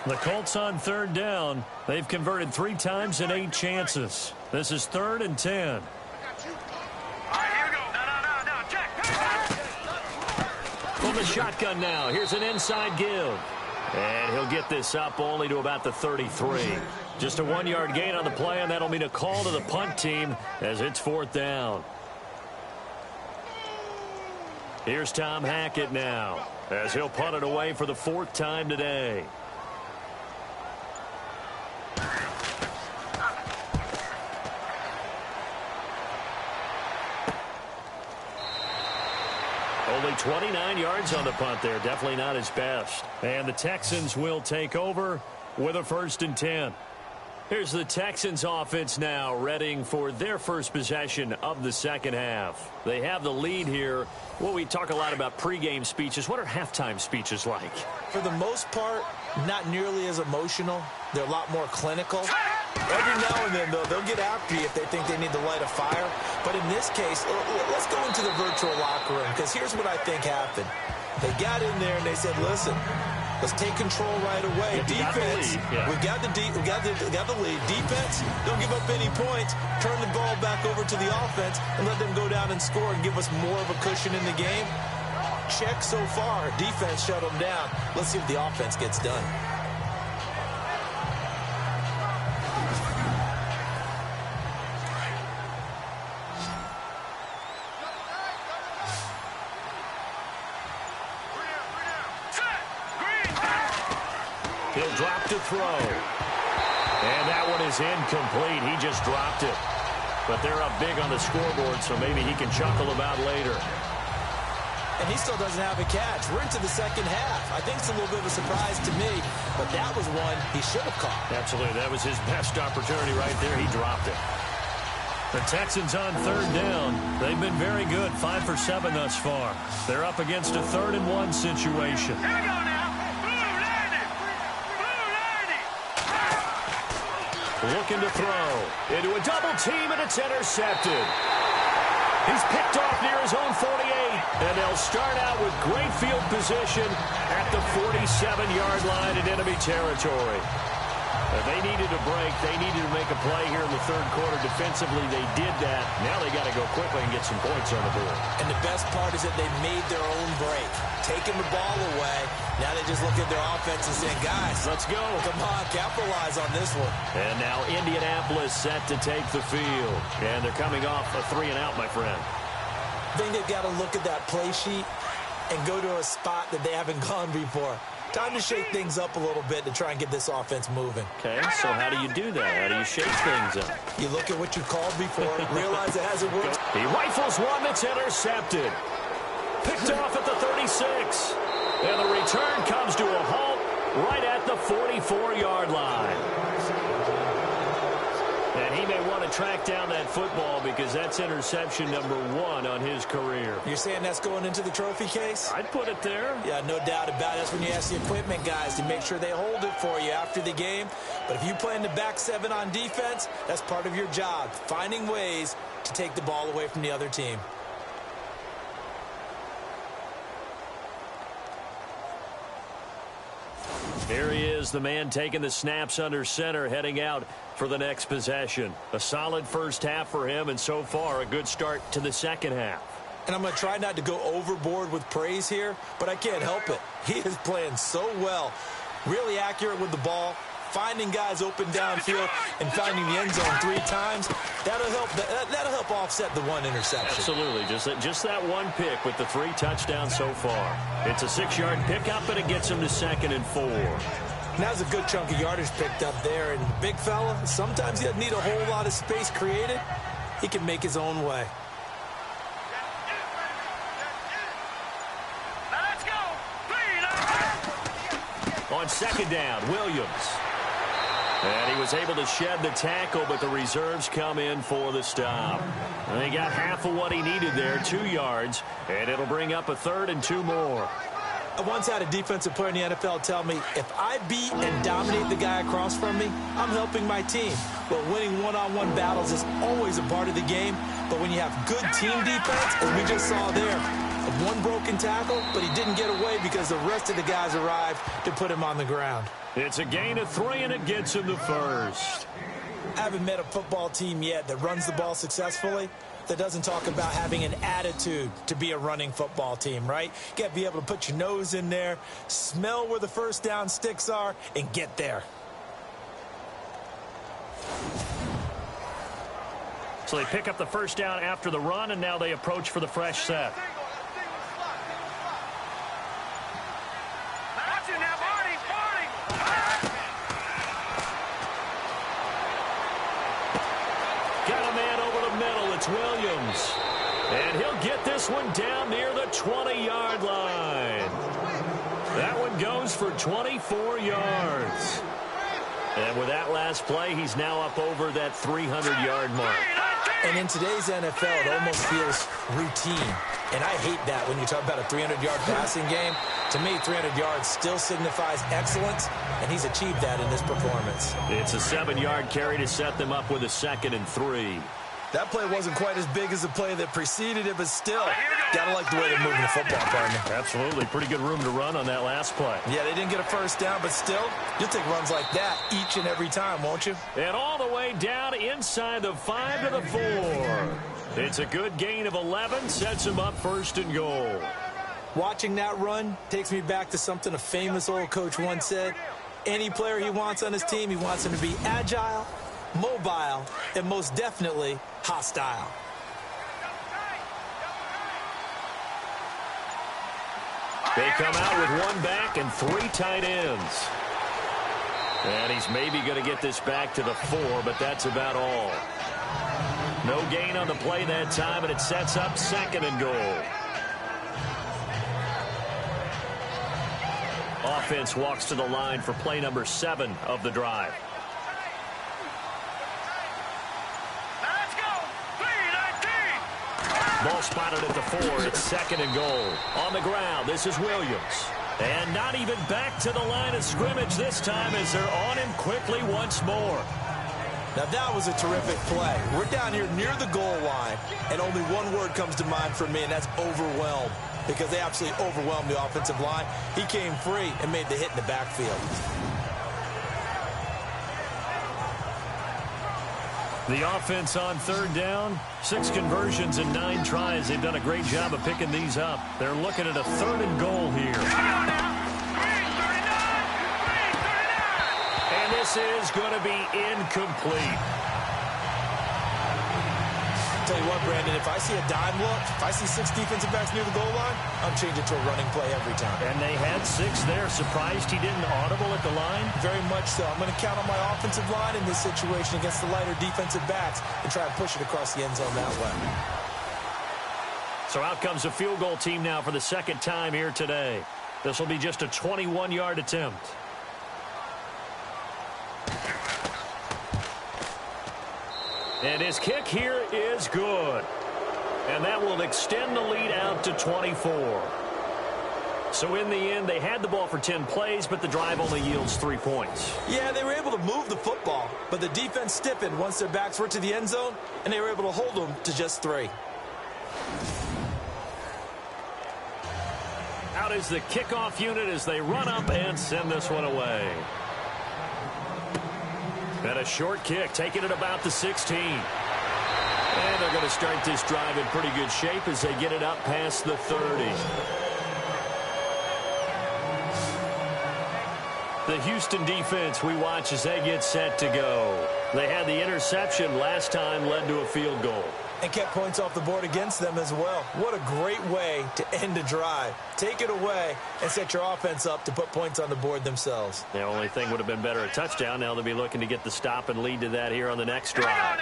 Speaker 2: The Colts on 3rd down. They've converted 3 times in 8 chances. This is 3rd and 10. From the shotgun now, here's an inside give. And he'll get this up only to about the 33. Just a 1-yard gain on the play, and that'll mean a call to the punt team as it's 4th down. Here's Tom Hackett now as he'll punt it away for the 4th time today. Only 29 yards on the punt there. Definitely not his best. And the Texans will take over with a 1st and 10. Here's the Texans offense now, readying for their first possession of the second half. They have the lead here. Well, we talk a lot about pregame speeches. What are halftime speeches like?
Speaker 3: For the most part, not nearly as emotional. They're a lot more clinical. Every now and then, though, they'll get after you if they think they need to light a fire. But in this case, let's go into the virtual locker room, because here's what I think happened. They got in there and they said, listen, let's take control right away. Defense, we got the lead. Defense, don't give up any points. Turn the ball back over to the offense and let them go down and score and give us more of a cushion in the game. Check so far. Defense shut them down. Let's see if the offense gets done.
Speaker 2: He'll drop to throw. And that one is incomplete. He just dropped it. But they're up big on the scoreboard, so maybe he can chuckle about later.
Speaker 3: and he still doesn't have a catch. We're into the second half. I think it's a little bit of a surprise to me, but that was one he should have caught.
Speaker 2: Absolutely. That was his best opportunity right there. He dropped it. The Texans on third down. They've been very good, 5 for 7 thus far. They're up against a 3rd and 1 situation.
Speaker 4: Here we go now.
Speaker 2: Looking to throw. Into a double team, and it's intercepted. He's picked off near his own 48, and they'll start out with great field position at the 47-yard line in enemy territory. They needed a break. They needed to make a play here in the third quarter. Defensively, they did that. Now they got to go quickly and get some points on the board.
Speaker 3: And the best part is that they made their own break. Taking the ball away. Now they just look at their offense and say, guys,
Speaker 2: let's go.
Speaker 3: Come on, capitalize on this one.
Speaker 2: And now Indianapolis set to take the field. And they're coming off a 3-and-out, my friend.
Speaker 3: I think they've got to look at that play sheet and go to a spot that they haven't gone before. Time to shake things up a little bit to try and get this offense moving.
Speaker 2: Okay, so how do you do that? How do you shake things up?
Speaker 3: You look at what you called before, realize it hasn't worked.
Speaker 2: He rifles one that's intercepted. Picked off at the 36. And the return comes to a halt right at the 44-yard line. And he may want to track down that football because that's interception number 1 on his career.
Speaker 3: You're saying that's going into the trophy case?
Speaker 2: I'd put it there.
Speaker 3: Yeah, no doubt about it. That's when you ask the equipment guys to make sure they hold it for you after the game. But if you play in the back 7 on defense, that's part of your job, finding ways to take the ball away from the other team.
Speaker 2: Here he is, the man taking the snaps under center, heading out for the next possession. A solid first half for him, and so far a good start to the second half.
Speaker 3: And I'm going to try not to go overboard with praise here, but I can't help it. He is playing so well, really accurate with the ball, finding guys open downfield and finding the end zone 3 times. That'll help offset the 1 interception.
Speaker 2: Absolutely. Just that 1 pick with the 3 touchdowns so far. It's a 6-yard pickup, and it gets him to 2nd and 4.
Speaker 3: Now's a good chunk of yardage picked up there. And the big fella, sometimes he doesn't need a whole lot of space created. He can make his own way.
Speaker 4: Now let's go.
Speaker 2: On 2nd down, Williams. And he was able to shed the tackle, but the reserves come in for the stop. And he got half of what he needed there, 2 yards, and it'll bring up a 3rd and 2 more.
Speaker 3: I once had a defensive player in the NFL tell me, if I beat and dominate the guy across from me, I'm helping my team. Well, winning one-on-one battles is always a part of the game, but when you have good team defense, as we just saw there, 1 broken tackle, but he didn't get away because the rest of the guys arrived to put him on the ground.
Speaker 2: It's a gain of 3, and it gets him the first.
Speaker 3: I haven't met a football team yet that runs the ball successfully that doesn't talk about having an attitude to be a running football team, right? You got to be able to put your nose in there, smell where the first down sticks are, and get there.
Speaker 2: So they pick up the first down after the run, and now they approach for the fresh set. Williams, and he'll get this one down near the 20-yard line. That one goes for 24 yards. And with that last play, he's now up over that 300-yard mark.
Speaker 3: And in today's NFL, it almost feels routine. And I hate that when you talk about a 300-yard passing game. To me, 300 yards still signifies excellence, and he's achieved that in this performance.
Speaker 2: It's a 7-yard carry to set them up with a 2nd and 3.
Speaker 3: That play wasn't quite as big as the play that preceded it, but still, gotta like the way they're moving the football, partner.
Speaker 2: Absolutely. Pretty good room to run on that last play.
Speaker 3: Yeah, they didn't get a first down, but still, you'll take runs like that each and every time, won't you?
Speaker 2: And all the way down inside the 5 to the 4. It's a good gain of 11, sets him up 1st and goal.
Speaker 3: Watching that run takes me back to something a famous old coach once said. Any player he wants on his team, he wants him to be agile, mobile, and most definitely hostile.
Speaker 2: They come out with 1 back and 3 tight ends. And he's maybe going to get this back to the 4, but that's about all. No gain on the play that time, and it sets up 2nd and goal. Offense walks to the line for play number 7 of the drive.
Speaker 4: Let's go. 3-19.
Speaker 2: Ball spotted at the 4. It's 2nd and goal. On the ground, this is Williams. And not even back to the line of scrimmage this time as they're on him quickly once more.
Speaker 3: Now that was a terrific play. We're down here near the goal line, and only one word comes to mind for me, and that's overwhelmed, because they absolutely overwhelmed the offensive line. He came free and made the hit in the backfield.
Speaker 2: The offense on 3rd down, 6 conversions and 9 tries. They've done a great job of picking these up. They're looking at a 3rd and goal here. And this is going to be incomplete.
Speaker 3: Tell you what, Brandon, if I see a dime look, if I see 6 defensive backs near the goal line, I'm changing to a running play every time.
Speaker 2: And they had 6 there. Surprised he didn't audible at the line?
Speaker 3: Very much so. I'm going to count on my offensive line in this situation against the lighter defensive backs and try and push it across the end zone that way.
Speaker 2: So out comes a field goal team now for the 2nd time here today. This will be just a 21-yard attempt. And his kick here is good. And that will extend the lead out to 24. So in the end, they had the ball for 10 plays, but the drive only yields 3 points.
Speaker 3: Yeah, they were able to move the football, but the defense stiffened once their backs were to the end zone, and they were able to hold them to just 3.
Speaker 2: Out is the kickoff unit as they run up and send this one away. And a short kick, taking it about the 16. And they're going to start this drive in pretty good shape as they get it up past the 30. The Houston defense we watch as they get set to go. They had the interception last time, led to a field goal.
Speaker 3: And kept points off the board against them as well. What a great way to end a drive. Take it away and set your offense up to put points on the board themselves.
Speaker 2: The only thing would have been better a touchdown. Now they'll be looking to get the stop and lead to that here on the next drive.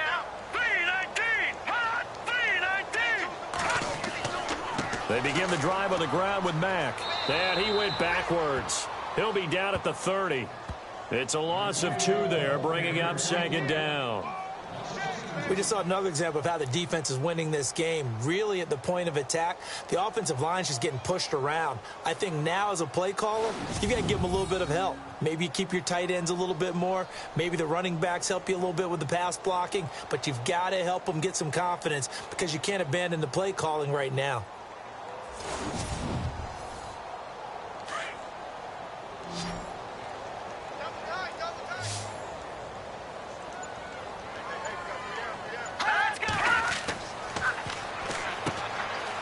Speaker 4: 3-19.
Speaker 2: They begin the drive on the ground with Mack. And he went backwards. He'll be down at the 30. It's a loss of 2 there, bringing up 2nd down.
Speaker 3: We just saw another example of how the defense is winning this game. Really at the point of attack, the offensive line's just getting pushed around. I think now as a play caller, you've got to give them a little bit of help. Maybe you keep your tight ends a little bit more. Maybe the running backs help you a little bit with the pass blocking. But you've got to help them get some confidence because you can't abandon the play calling right now.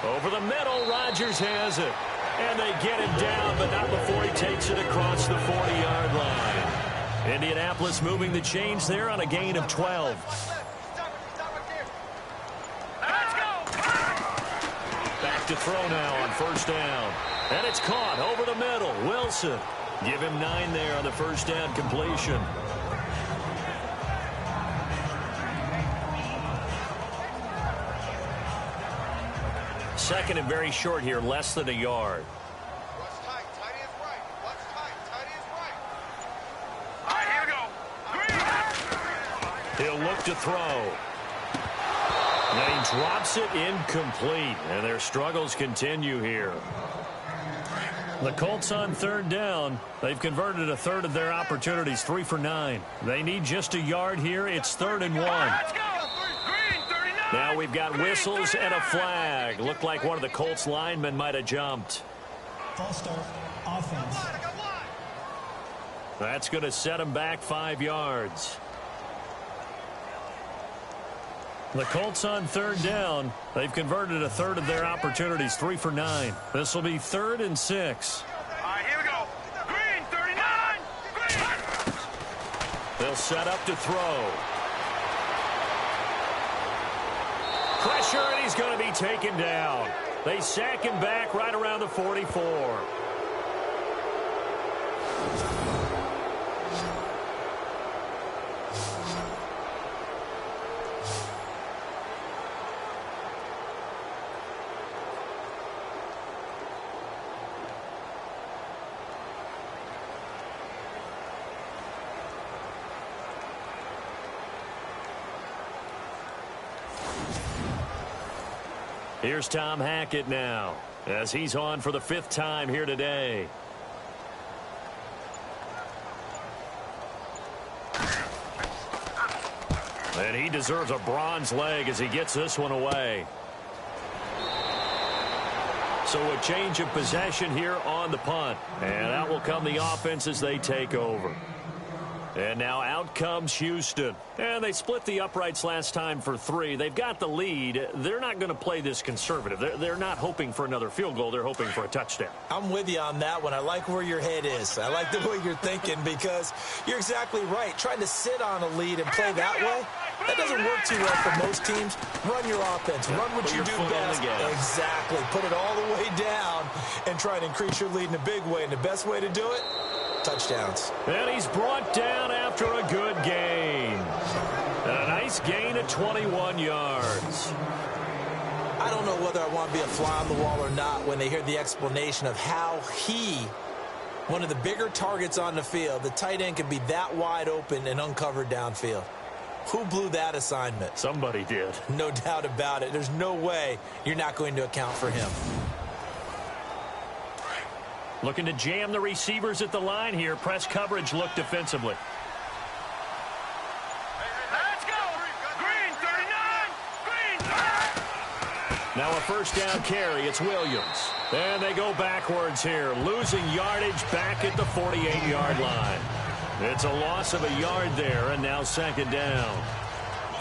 Speaker 2: Over the middle, Rodgers has it. And they get him down, but not before he takes it across the 40-yard line. Indianapolis moving the chains there on a gain of 12. Back to throw now on 1st down. And it's caught over the middle. Wilson. Give him 9 there on the 1st down completion. Second and very short here, less than a yard.
Speaker 4: Watch tight. Tight ends right. Watch tight. Tight ends right. All right, here we go.
Speaker 2: He'll look to throw. And he drops it incomplete. And their struggles continue here. The Colts on 3rd down. They've converted a 1/3 of their opportunities, 3 for 9. They need just a yard here. It's 3rd and 1.
Speaker 4: Let's go. Green 39.
Speaker 2: Now we've got whistles and a flag. Looked like one of the Colts linemen might have jumped.
Speaker 6: False start, offense.
Speaker 2: That's going to set them back 5 yards. The Colts on 3rd down. They've converted a 1/3 of their opportunities, 3 for 9. This will be 3rd and 6.
Speaker 4: All right, here we go. Green 39. Green.
Speaker 2: They'll set up to throw. Pressure, and he's going to be taken down. They sack him back right around the 44. Here's Tom Hackett now, as he's on for the 5th time here today. And he deserves a bronze leg as he gets this one away. So a change of possession here on the punt. And out will come the offense as they take over. And now out comes Houston. And they split the uprights last time for 3. They've got the lead. They're not going to play this conservative. They're not hoping for another field goal. They're hoping for a touchdown.
Speaker 3: I'm with you on that one. I like where your head is. I like the way you're thinking because you're exactly right. Trying to sit on a lead and play that way, that doesn't work too well for most teams. Run your offense. Run what you do best. Exactly. Put it all the way down and try and increase your lead in a big way. And the best way to do it, touchdowns.
Speaker 2: And he's brought down after a good gain. And a nice gain of 21 yards.
Speaker 3: I don't know whether I want to be a fly on the wall or not when they hear the explanation of how one of the bigger targets on the field, the tight end, can be that wide open and uncovered downfield. Who blew that assignment?
Speaker 2: Somebody did.
Speaker 3: No doubt about it. There's no way you're not going to account for him.
Speaker 2: Looking to jam the receivers at the line here. Press coverage look defensively.
Speaker 4: Let's go! Green, 39! Green!
Speaker 2: Now a first down carry. It's Williams. And they go backwards here. Losing yardage back at the 48-yard line. It's a loss of a yard there, and now 2nd down.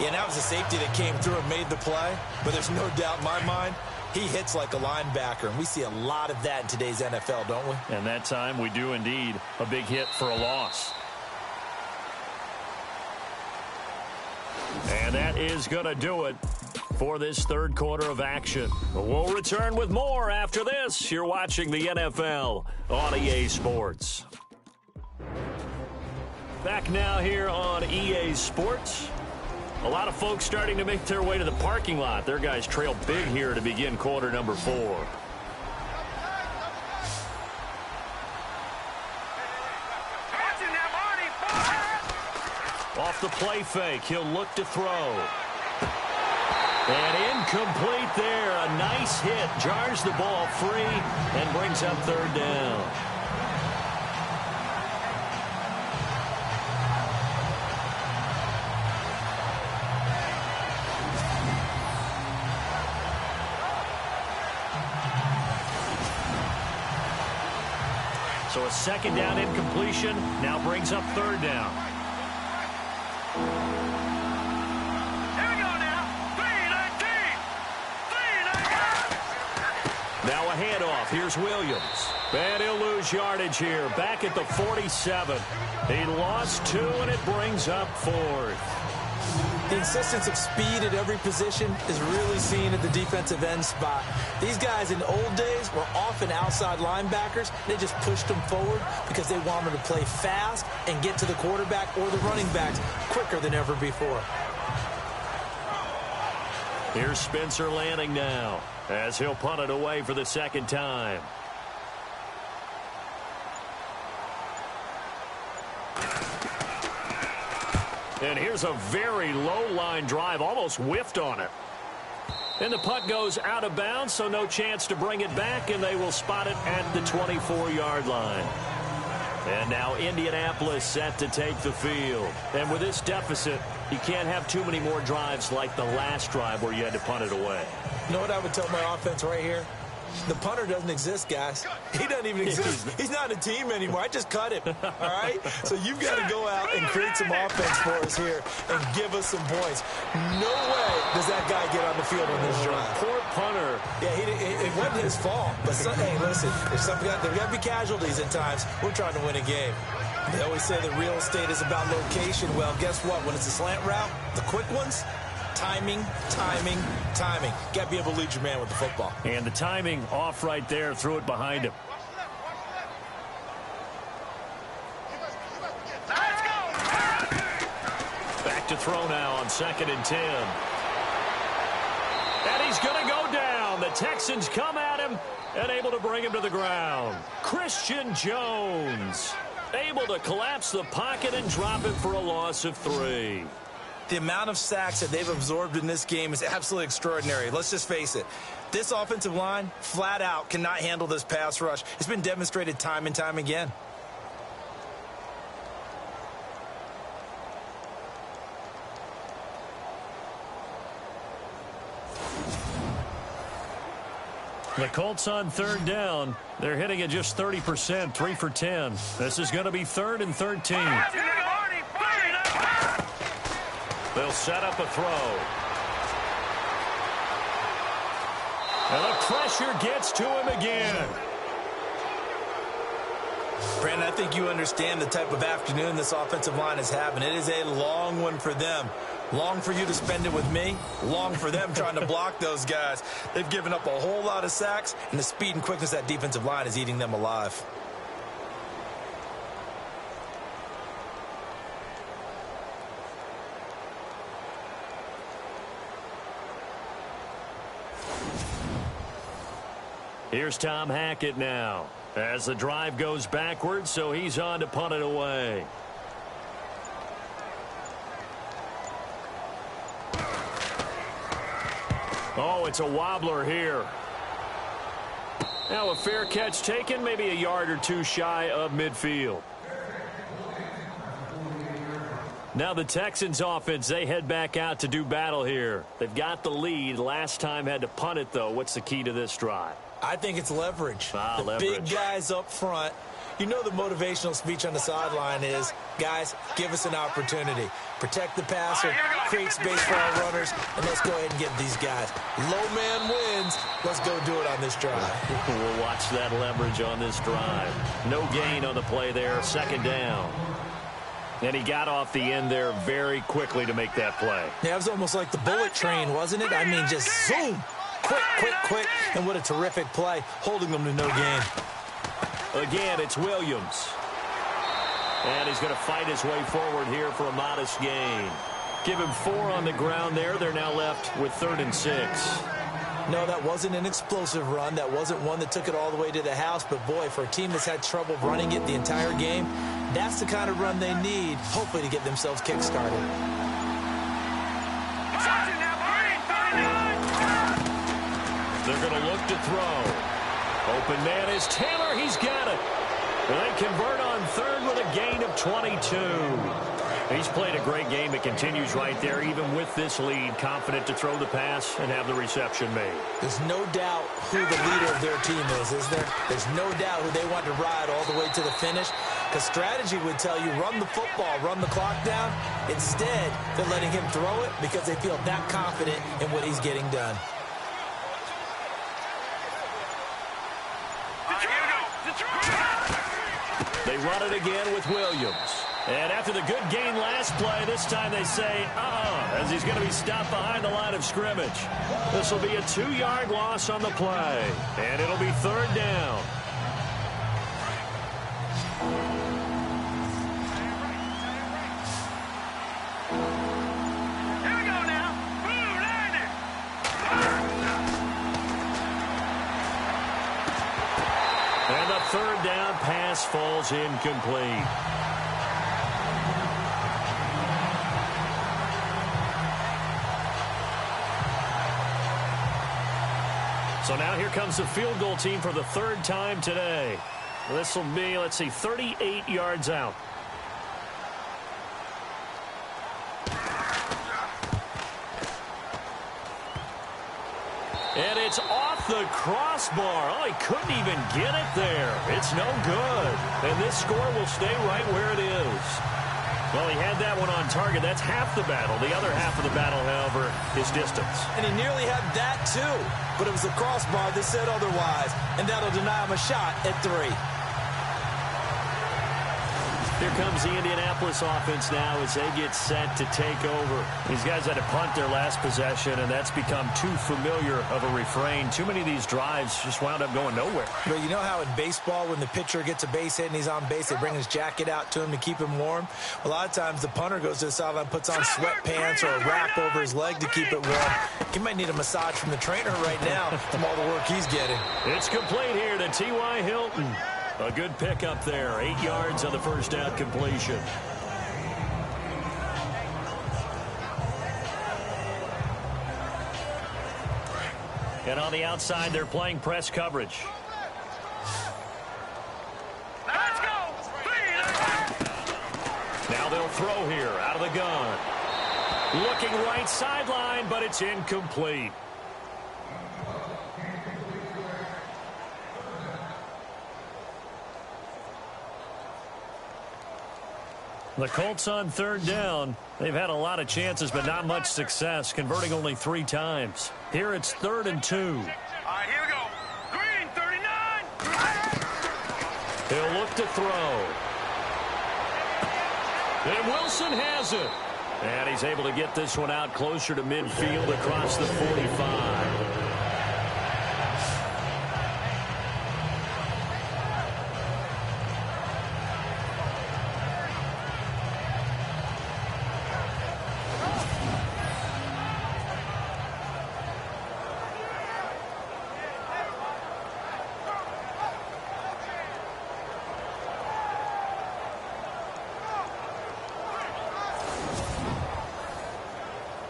Speaker 3: Yeah, that was a safety that came through and made the play. But there's no doubt in my mind, he hits like a linebacker, and we see a lot of that in today's NFL, don't we?
Speaker 2: And that time we do indeed. A big hit for a loss. And that is going to do it for this 3rd quarter of action. We'll return with more after this. You're watching the NFL on EA Sports. Back now here on EA Sports. A lot of folks starting to make their way to the parking lot. Their guys trail big here to begin quarter number 4. Off the play fake, he'll look to throw. And incomplete there. A nice hit. Jars the ball free and brings up 3rd down. So a 2nd down incompletion now brings up 3rd down.
Speaker 4: Here we go now. 3-19.
Speaker 2: Now a handoff. Here's Williams. And he'll lose yardage here. Back at the 47. He lost 2, and it brings up 4th.
Speaker 3: The insistence of speed at every position is really seen at the defensive end spot. These guys in the old days were often outside linebackers. They just pushed them forward because they wanted to play fast and get to the quarterback or the running backs quicker than ever before.
Speaker 2: Here's Spencer Lanning now as he'll punt it away for the 2nd time. And here's a very low-line drive, almost whiffed on it. And the punt goes out of bounds, so no chance to bring it back, and they will spot it at the 24-yard line. And now Indianapolis set to take the field. And with this deficit, you can't have too many more drives like the last drive where you had to punt it away.
Speaker 3: You know what I would tell my offense right here? The punter doesn't exist, guys. He doesn't even exist. He's not a team anymore. I just cut him, all right? So you've got to go out and create some offense for us here and give us some points. No way does that guy get on the field on this drive.
Speaker 2: Poor punter.
Speaker 3: Yeah, it wasn't his fault. But, hey, listen, there's got to be casualties at times. We're trying to win a game. They always say the real estate is about location. Well, guess what? When it's a slant route, the quick ones, timing, timing, timing. Got to be able to lead your man with the football.
Speaker 2: And the timing off right there. Threw it behind him. Back to throw now on 2nd and 10. And he's going to go down. The Texans come at him and able to bring him to the ground. Christian Jones able to collapse the pocket and drop it for a loss of 3.
Speaker 3: The amount of sacks that they've absorbed in this game is absolutely extraordinary. Let's just face it. This offensive line, flat out, cannot handle this pass rush. It's been demonstrated time and time again.
Speaker 2: The Colts on third down. They're hitting at just 30%, 3 for 10. This is going to be 3rd and 13. They'll set up a throw. And the pressure gets to him again.
Speaker 3: Brandon, I think you understand the type of afternoon this offensive line is having. It is a long one for them. Long for you to spend it with me. Long for them trying to block those guys. They've given up a whole lot of sacks, and the speed and quickness of that defensive line is eating them alive.
Speaker 2: Here's Tom Hackett now as the drive goes backwards, so he's on to punt it away. Oh, it's a wobbler here. Now a fair catch taken, maybe a yard or two shy of midfield. Now the Texans offense, they head back out to do battle here. They've got the lead. Last time had to punt it, though. What's the key to this drive?
Speaker 3: I think it's leverage.
Speaker 2: Leverage.
Speaker 3: Big guys up front. You know the motivational speech on the sideline is, guys, give us an opportunity. Protect the passer, create space for our runners, and let's go ahead and get these guys. Low man wins. Let's go do it on this drive.
Speaker 2: We'll watch that leverage on this drive. No gain on the play there, 2nd down. And he got off the end there very quickly to make that play.
Speaker 3: Yeah, it was almost like the bullet train, wasn't it? I mean, just zoom. Quick, quick, quick. And what a terrific play, holding them to no gain.
Speaker 2: Again, it's Williams. And he's going to fight his way forward here for a modest gain. Give him 4 on the ground there. They're now left with 3rd and 6.
Speaker 3: No, that wasn't an explosive run. That wasn't one that took it all the way to the house. But, boy, for a team that's had trouble running it the entire game, that's the kind of run they need, hopefully, to get themselves kick-started.
Speaker 2: They're going to look to throw. Open man is Taylor. He's got it. And they convert on 3rd with a gain of 22. He's played a great game. It continues right there, even with this lead. Confident to throw the pass and have the reception made.
Speaker 3: There's no doubt who the leader of their team is there? There's no doubt who they want to ride all the way to the finish. Because strategy would tell you, run the football, run the clock down. Instead, they're letting him throw it because they feel that confident in what he's getting done.
Speaker 2: They run it again with Williams. And after the good gain last play, this time they say, as he's going to be stopped behind the line of scrimmage. This will be a 2-yard loss on the play. And it'll be 3rd down.
Speaker 4: Here we go now. Boom, line it.
Speaker 2: And the 3rd down pass falls incomplete. So now here comes the field goal team for the 3rd time today. This will be, 38 yards out. And it's off the crossbar. Oh, he couldn't even get it there. It's no good. And this score will stay right where it is. Well, he had that one on target. That's half the battle. The other half of the battle, however, is distance.
Speaker 3: And he nearly had that, too. But it was the crossbar that said otherwise. And that'll deny him a shot at 3.
Speaker 2: Here comes the Indianapolis offense now as they get set to take over. These guys had to punt their last possession, and that's become too familiar of a refrain. Too many of these drives just wound up going nowhere.
Speaker 3: But you know how in baseball, when the pitcher gets a base hit and he's on base, they bring his jacket out to him to keep him warm? A lot of times the punter goes to the sideline, puts on sweatpants or a wrap over his leg to keep it warm. He might need a massage from the trainer right now from all the work he's getting.
Speaker 2: It's complete here to T.Y. Hilton. A good pickup there. 8 yards on the first down completion. And on the outside, they're playing press coverage.
Speaker 4: Let's go!
Speaker 2: Now they'll throw here out of the gun. Looking right sideline, but it's incomplete. The Colts on third down. They've had a lot of chances, but not much success, converting only 3 times. Here it's 3rd and 2.
Speaker 4: All right, here we go. Green, 39.
Speaker 2: He'll look to throw. And Wilson has it. And he's able to get this one out closer to midfield across the 45.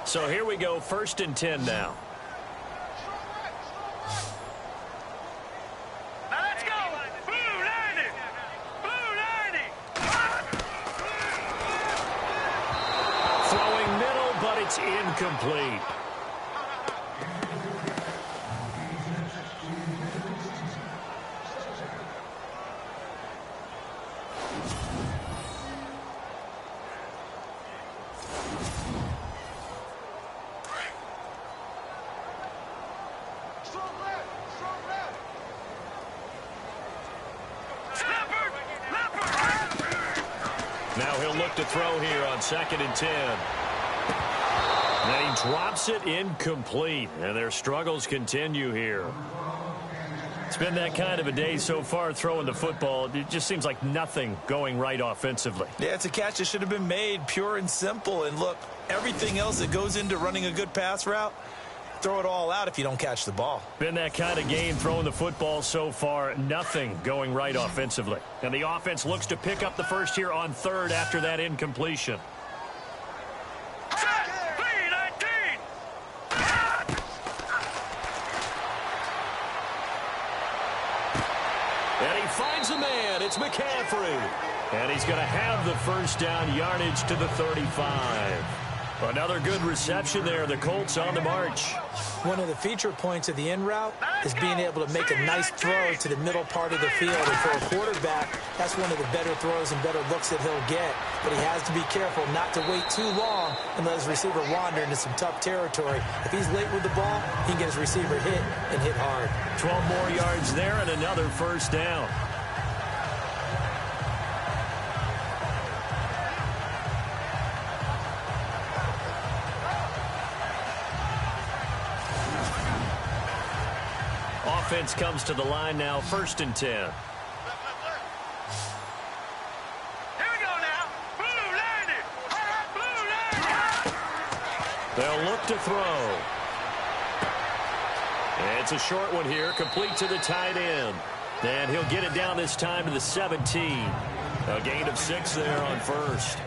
Speaker 2: So here we go, 1st and 10 now.
Speaker 4: Now let's go. Blue 90. Blue 90.
Speaker 2: Throwing middle, but it's incomplete. Now he'll look to throw here on 2nd and 10. Then he drops it incomplete, and their struggles continue here. It's been that kind of a day so far throwing the football. It just seems like nothing going right offensively.
Speaker 3: Yeah, it's a catch that should have been made, pure and simple. And look, everything else that goes into running a good pass route, throw it all out if you don't catch the ball.
Speaker 2: Been that kind of game throwing the football so far. Nothing going right offensively. And the offense looks to pick up the first here on 3rd after that incompletion. And he finds a man. It's McCaffrey. And he's going to have the first down yardage to the 35. Another good reception there. The Colts on the march.
Speaker 3: One of the feature points of the in route is being able to make a nice throw to the middle part of the field. And for a quarterback, that's one of the better throws and better looks that he'll get. But he has to be careful not to wait too long and let his receiver wander into some tough territory. If he's late with the ball, he can get his receiver hit and hit hard.
Speaker 2: 12 more yards there and another first down. Offense comes to the line now, 1st and 10.
Speaker 4: Here we go now. Blue 90. Blue 90.
Speaker 2: They'll look to throw. It's a short one here, complete to the tight end. And he'll get it down this time to the 17. A gain of 6 there on 1st.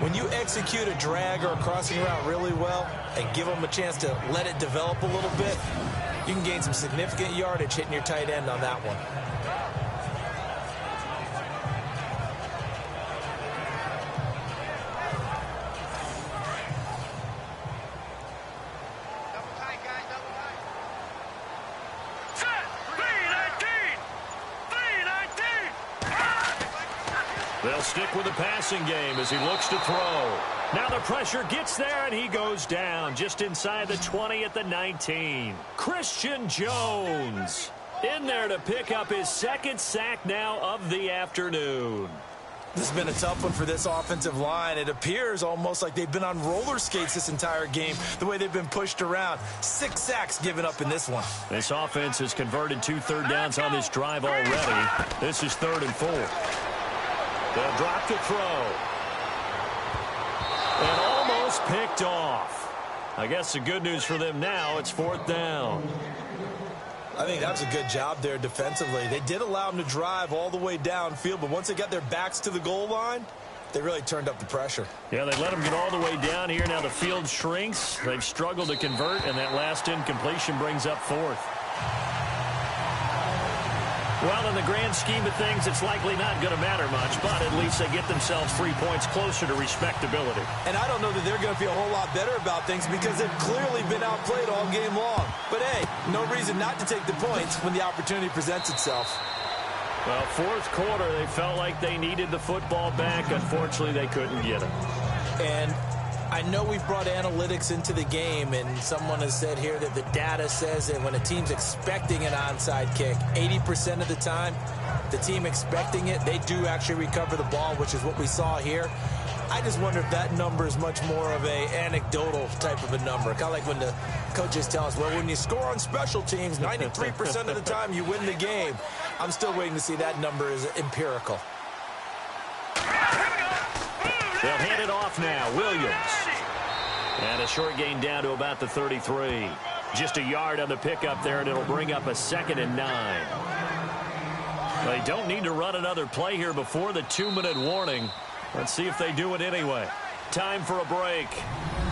Speaker 3: When you execute a drag or a crossing route really well and give them a chance to let it develop a little bit, you can gain some significant yardage hitting your tight end on that one.
Speaker 4: Double tight, guys. Double tight. Set. 319. 319.
Speaker 2: They'll stick with the passing game as he looks to throw. Now the pressure gets there, and he goes down just inside the 20 at the 19. Christian Jones in there to pick up his 2nd sack now of the afternoon.
Speaker 3: This has been a tough one for this offensive line. It appears almost like they've been on roller skates this entire game, the way they've been pushed around. 6 sacks given up in this one.
Speaker 2: This offense has converted 2 third downs on this drive already. This is 3rd and 4. They'll drop to throw. And almost picked off. I guess the good news for them now, it's 4th down.
Speaker 3: I think that's a good job there defensively. They did allow them to drive all the way downfield, but once they got their backs to the goal line, they really turned up the pressure.
Speaker 2: Yeah, they let them get all the way down here. Now the field shrinks. They've struggled to convert, and that last incompletion brings up 4th. Well, in the grand scheme of things, it's likely not going to matter much, but at least they get themselves 3 points closer to respectability.
Speaker 3: And I don't know that they're going to feel a whole lot better about things because they've clearly been outplayed all game long. But, hey, no reason not to take the points when the opportunity presents itself.
Speaker 2: Well, fourth quarter, they felt like they needed the football back. Unfortunately, they couldn't get it.
Speaker 3: And I know we've brought analytics into the game, and someone has said here that the data says that when a team's expecting an onside kick, 80% of the time, the team expecting it, they do actually recover the ball, which is what we saw here. I just wonder if that number is much more of a anecdotal type of a number. Kind of like when the coaches tell us, well, when you score on special teams, 93% of the time you win the game. I'm still waiting to see that number is empirical.
Speaker 2: They'll hand it off now. Williams. And a short gain down to about the 33. Just a yard on the pickup there, and it'll bring up a 2nd and 9. They don't need to run another play here before the 2-minute warning. Let's see if they do it anyway. Time for a break.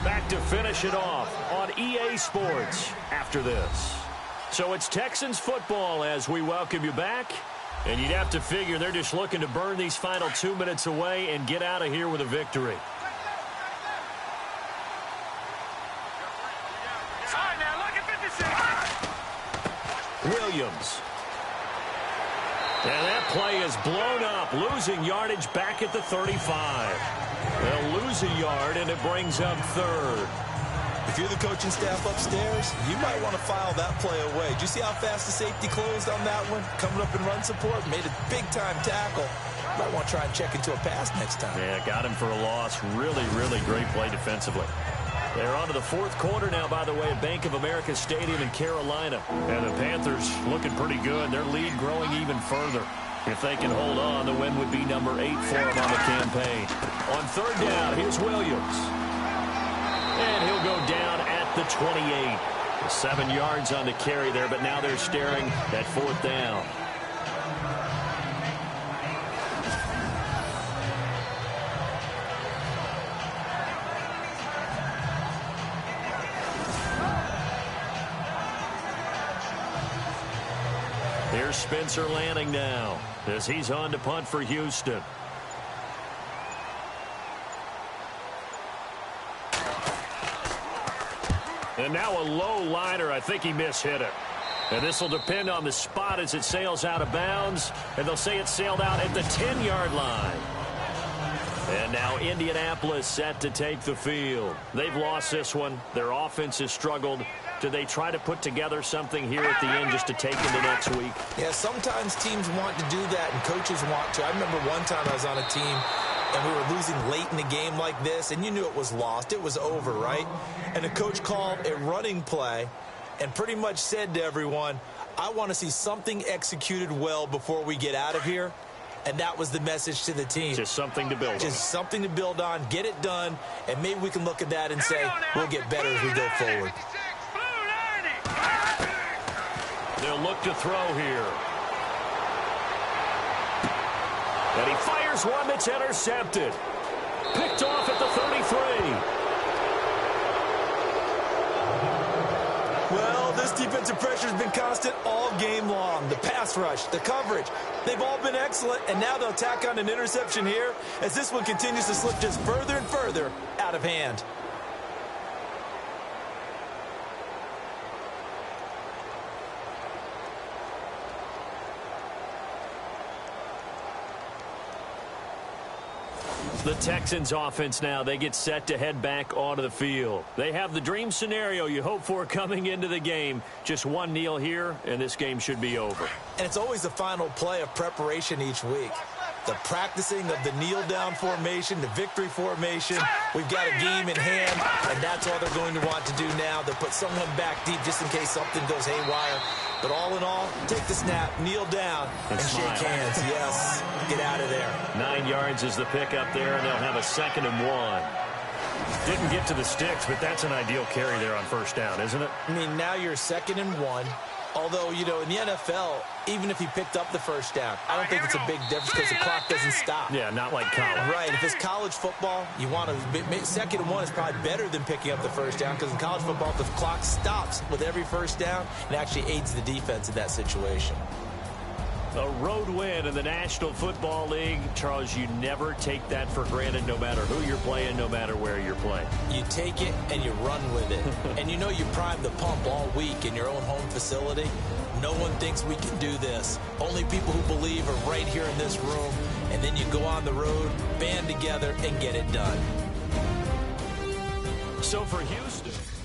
Speaker 2: Back to finish it off on EA Sports after this. So it's Texans football as we welcome you back. And you'd have to figure they're just looking to burn these final 2 minutes away and get out of here with a victory. Williams. And that play is blown up, losing yardage back at the 35. They'll lose a yard, and it brings up 3rd.
Speaker 3: If you're the coaching staff upstairs, you might want to file that play away. Did you see how fast the safety closed on that one? Coming up in run support, made a big-time tackle. Might want to try and check into a pass next time.
Speaker 2: Yeah, got him for a loss. Really, really great play defensively. They're on to the fourth quarter now, by the way, at Bank of America Stadium in Carolina. And the Panthers looking pretty good. Their lead growing even further. If they can hold on, the win would be number 8 for them on the campaign. On 3rd down, here's Williams. And he'll go down at the 28. 7 yards on the carry there, but now they're staring at 4th down. Here's Spencer Lanning now as he's on to punt for Houston. And now a low liner. I think he mishit it. And this will depend on the spot as it sails out of bounds. And they'll say it sailed out at the 10-yard line. And now Indianapolis set to take the field. They've lost this one. Their offense has struggled. Do they try to put together something here at the end just to take into next week?
Speaker 3: Yeah, sometimes teams want to do that and coaches want to. I remember one time I was on a team and we were losing late in the game like this, and you knew it was lost. It was over, right? And the coach called a running play and pretty much said to everyone, I want to see something executed well before we get out of here. And that was the message to the team.
Speaker 2: Just something to build on.
Speaker 3: Just something to build on, get it done, and maybe we can look at that and say we'll get better as we go forward.
Speaker 2: They'll look to throw here. And he fires one that's intercepted. Picked off at the 33.
Speaker 3: Well, this defensive pressure has been constant all game long. The pass rush, the coverage, they've all been excellent, and now they'll tack on an interception here as this one continues to slip just further and further out of hand.
Speaker 2: The Texans offense now, they get set to head back onto the field. They have the dream scenario you hope for coming into the game. Just one kneel here, and this game should be over.
Speaker 3: And it's always the final play of preparation each week. The practicing of the kneel-down formation, the victory formation. We've got a game in hand, and that's all they're going to want to do now. They'll put someone back deep just in case something goes haywire. But all in all, take the snap, kneel down, and shake hands. Yes, get out of there.
Speaker 2: 9 yards is the pickup there, and they'll have a 2nd and 1. Didn't get to the sticks, but that's an ideal carry there on 1st down, isn't it?
Speaker 3: I mean, now you're 2nd and 1. Although, you know, in the NFL, even if he picked up the first down, I don't think it's a big difference because the clock doesn't stop.
Speaker 2: Yeah, not like college.
Speaker 3: Right. If it's college football, you want to second and one is probably better than picking up the first down because in college football, the clock stops with every first down and actually aids the defense in that situation.
Speaker 2: A road win in the National Football League. Charles, you never take that for granted no matter who you're playing, no matter where you're playing.
Speaker 3: You take it and you run with it. And you know you primed the pump all week in your own home facility. No one thinks we can do this. Only people who believe are right here in this room. And then you go on the road, band together, and get it done.
Speaker 2: So for Houston...